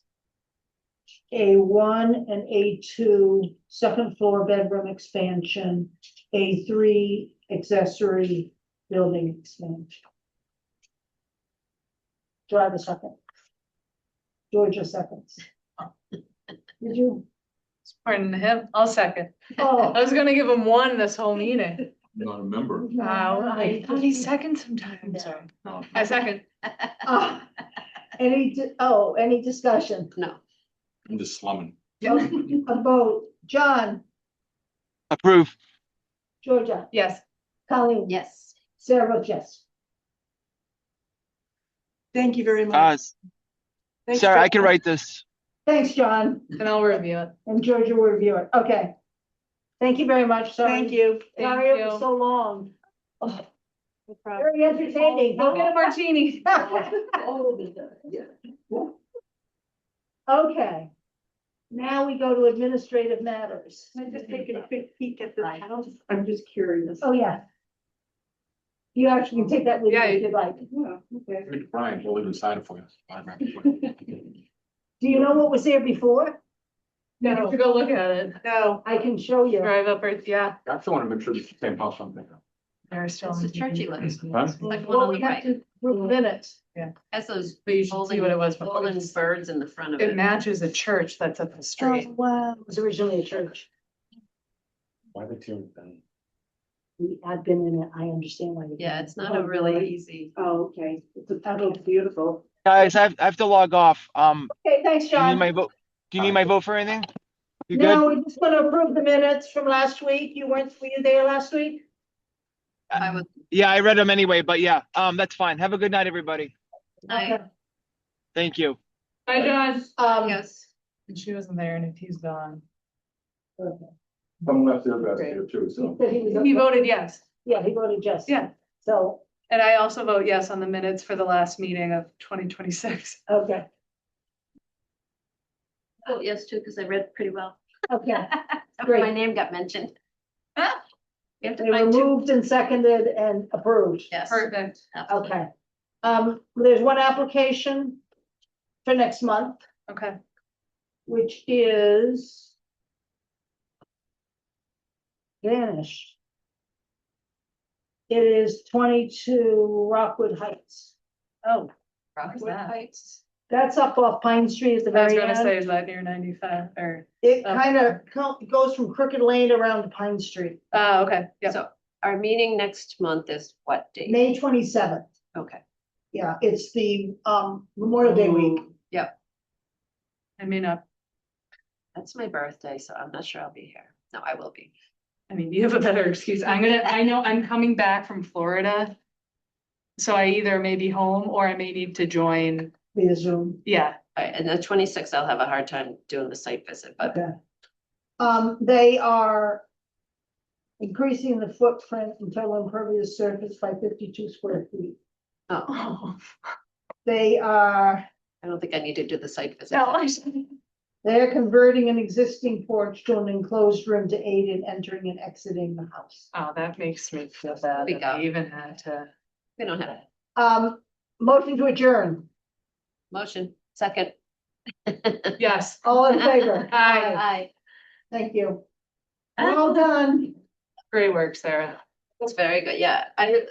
A1 and A2 second floor bedroom expansion, A3 accessory building expansion. Do I have a second? Georgia seconds. Did you? Pardon him, I'll second. Oh. I was gonna give him one this whole meeting. Not a member. Wow, I thought he second sometimes. Sorry. Oh. I second. Any discussion? No. I'm just slumming. A vote. John, Approve. Georgia, Yes. Colleen. Yes. Sarah votes yes. Thank you very Uh, much. Thanks, Sarah, I Georgia. can write this. Thanks, John, And I'll review it. and Georgia will review it. Okay. Thank you very much. Sorry. Thank you. Sorry it Thank was you. so long. Oh, No problem. very entertaining. Go get a martini. Okay. Now we go to administrative matters. Can I just take a quick peek at the house? I'm just curious. Oh, yeah. You actually can take that with you Yeah, if you'd like. Yeah, okay. Brian, we'll leave it inside for you. Do you know what was there before? You have to go look at it. No, I can show you. Drive up or, yeah, I still want to make sure it's the same house I'm thinking of. they're still. It's the churchy looks. Huh? Like one Well, on we the have right. to approve minutes. Has those But you should see what it was before. golden birds in the front of It it. matches a church that's up the street. Oh, wow. It was originally a church. Why the two then? I've been in it. I understand why. Yeah, it's not a really easy. oh, okay. That looks beautiful. Guys, I have to log off. Okay, thanks, Do you need John. my vote? Do you need my vote for anything? You good? No, we're just gonna approve the minutes from last week. Were you there last week? I would, Yeah, I read them anyway, but yeah, that's fine. Have a good night, everybody. I, Thank you. Hi, John. yes. And she wasn't there and if he's gone. Someone left their best here too, He so. said he was. He voted yes. Yeah, he voted yes. Yeah. So, And I also vote yes on the minutes for the last meeting of 2026. okay, Oh, yes, too, because I read pretty well. okay. My Great. name got mentioned. We have to They were find two. moved and seconded and approved. Yes. Perfect. Absolutely. Okay. There's one application for next month, Okay. which is vanished. It is 22 Rockwood Heights. Oh, Rockwood that? Heights. That's up off Pine Street at the I was very gonna say, end. is that near 95 or? It Oh. kind of goes from Crooked Lane around to Pine Street. Okay, yeah. So our meeting next month is what date? May 27th. Okay. Yeah, it's the Memorial Day week. I mean, That's my birthday, so I'm not sure I'll be here. No, I will be. I mean, you have a better excuse. I know I'm coming back from Florida So I either may be home or I may need to join, via Zoom. yeah. All right, and the 26th, I'll have a hard time doing the site visit, but Okay. They are increasing the footprint and total impervious surface by 52 square feet. oh, They are, I don't think I need to do the site visit. No, they're converting an existing porch to an enclosed room to aid in entering and exiting the house. oh, that makes me feel bad We that go. I even had to. We don't have Motion to adjourn. motion, second. Yes. All in favor? Aye. Aye. Thank you. Well done. Great work, Sarah. That's very good. Yeah, I